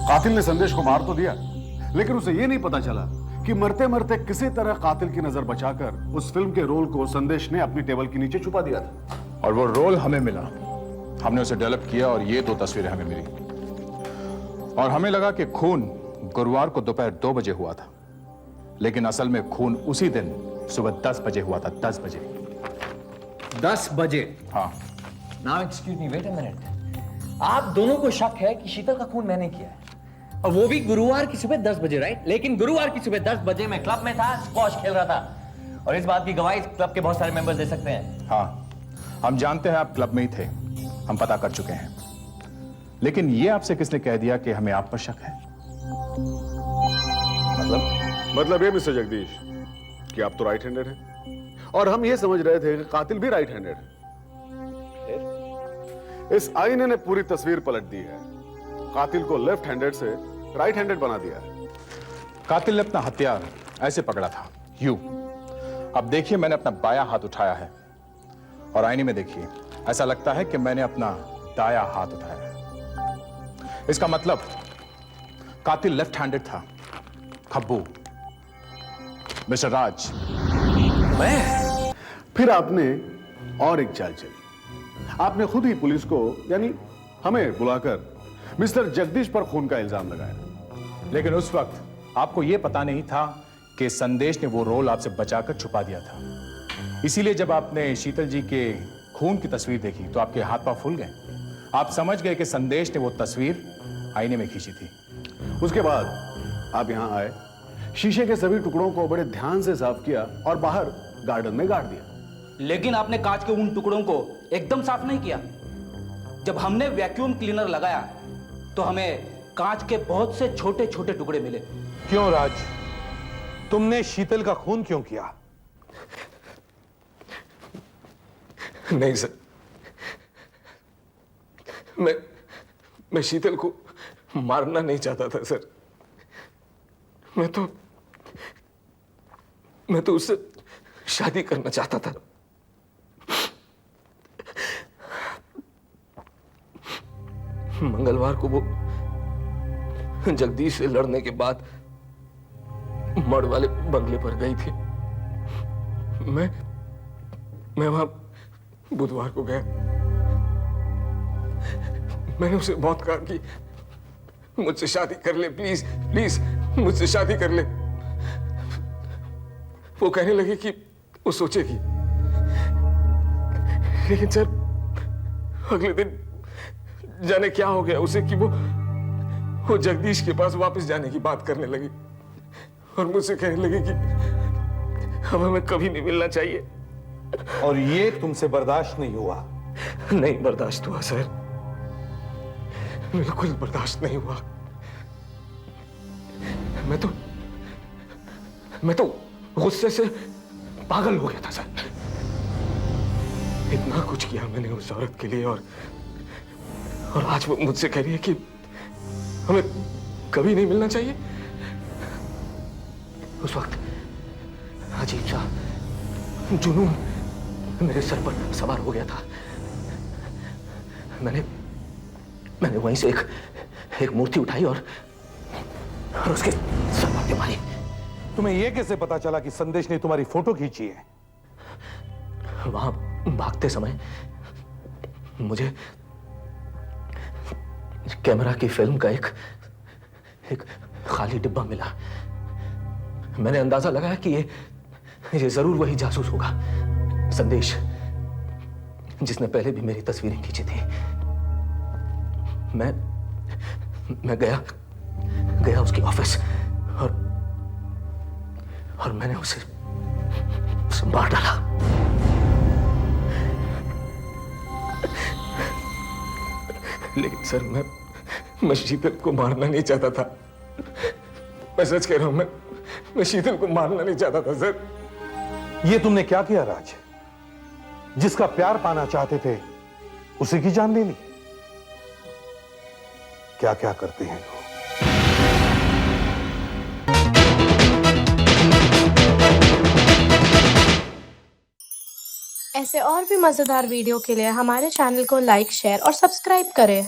कातिल ने संदेश को मार तो दिया, लेकिन उसे यह नहीं पता चला कि मरते मरते किसी तरह कातिल की नजर बचाकर उस फिल्म के रोल को संदेश ने अपनी टेबल के नीचे छुपा दिया था। और वो रोल हमें मिला, हमने उसे डेवलप किया और ये 2 तस्वीरें हमें मिली। और हमें लगा कि खून गुरुवार को दोपहर 2 बजे हुआ था, लेकिन असल में खून उसी दिन सुबह 10 बजे हुआ था। 10 बजे। 10 बजे? हाँ। Now excuse me, wait a minute. आप दोनों को शक है कि शीतल का खून मैंने किया है, और वो भी गुरुवार की सुबह 10 बजे, राइट? लेकिन गुरुवार की सुबह 10 बजे मैं क्लब में था, स्क्वॉश खेल रहा था, और इस बात की गवाही क्लब के बहुत सारे मेंबर्स दे सकते हैं। हाँ, हम जानते हैं आप क्लब में ही थे, हम पता कर चुके हैं। लेकिन ये आपसे किसने कह दिया कि हमें आप पर शक है? मतलब ये मिस्टर जगदीश कि आप तो राइट हैंडेड हैं और हम ये समझ रहे थे कि कातिल भी राइट हैंडेड है। इस आईने ने पूरी तस्वीर पलट दी है। कातिल को लेफ्ट हैंडेड से राइट हैंडेड बना दिया है। कातिल ने अपना हथियार ऐसे पकड़ा था, यूं। अब देखिए, मैंने अपना बायां हाथ उठाया है और आईने में देखिए, ऐसा लगता है कि मैंने अपना दायां हाथ उठाया है। इसका मतलब कातिल लेफ्ट हैंडेड था। खब्बू, मिस्टर राज। मैं? फिर आपने और एक चाल चली। आपने खुद ही पुलिस को, यानी हमें बुलाकर मिस्टर जगदीश पर खून का इल्जाम लगाया। लेकिन उस वक्त आपको यह पता नहीं था कि संदेश ने वो रोल आपसे बचाकर छुपा दिया था। इसीलिए जब आपने शीतल जी के खून की तस्वीर देखी तो आपके हाथ पांव फूल गए। आप समझ गए कि संदेश ने वो तस्वीर आईने में खींची थी। उसके बाद आप यहां आए, शीशे के सभी टुकड़ों को बड़े ध्यान से साफ किया और बाहर गार्डन में गाड़ दिया। लेकिन आपने कांच के उन टुकड़ों को एकदम साफ नहीं किया। जब हमने वैक्यूम क्लीनर लगाया तो हमें कांच के बहुत से छोटे छोटे टुकड़े मिले। क्यों राज, तुमने शीतल का खून क्यों किया? नहीं सर, मैं शीतल को मारना नहीं चाहता था सर। मैं तो उससे शादी करना चाहता था। मंगलवार को वो जगदीश से लड़ने के बाद मड़ वाले बंगले पर गई थी। मैं वहां बुधवार को गया। मैंने उसे बहुत कहा कि मुझसे शादी कर ले, प्लीज प्लीज मुझसे शादी कर ले। वो कहने लगी कि वो सोचेगी। लेकिन सर अगले दिन जाने क्या हो गया उसे कि वो जगदीश के पास वापस जाने की बात करने लगी और मुझसे कहने लगी कि अब हमें कभी नहीं मिलना चाहिए। और ये तुमसे बर्दाश्त नहीं हुआ? नहीं बर्दाश्त हुआ सर, बिल्कुल बर्दाश्त नहीं हुआ। मैं तो गुस्से से पागल हो गया था सर। इतना कुछ किया मैंने उस औरत के लिए और आज वो मुझसे कह रही है कि हमें कभी नहीं मिलना चाहिए। उस वक्त अजीब सा जुनून मेरे सर पर सवार हो गया था। मैंने वहीं से एक मूर्ति उठाई और उसके सर पर मारी। तुम्हें यह कैसे पता चला कि संदेश ने तुम्हारी फोटो खींची है? वहां भागते समय मुझे कैमरा की फिल्म का एक खाली डिब्बा मिला। मैंने अंदाजा लगाया कि ये जरूर वही जासूस होगा, संदेश, जिसने पहले भी मेरी तस्वीरें खींची थी। मैं गया उसके ऑफिस और मैंने उसे मार डाला। लेकिन सर मैं शीतल को मारना नहीं चाहता था। मैं सच कह रहा हूं, मैं शीतल को मारना नहीं चाहता था सर। ये तुमने क्या किया राज? जिसका प्यार पाना चाहते थे उसी की जान ले ली। क्या क्या करते हैं लोग। ऐसे और भी मजेदार वीडियो के लिए हमारे चैनल को लाइक, शेयर और सब्सक्राइब करें।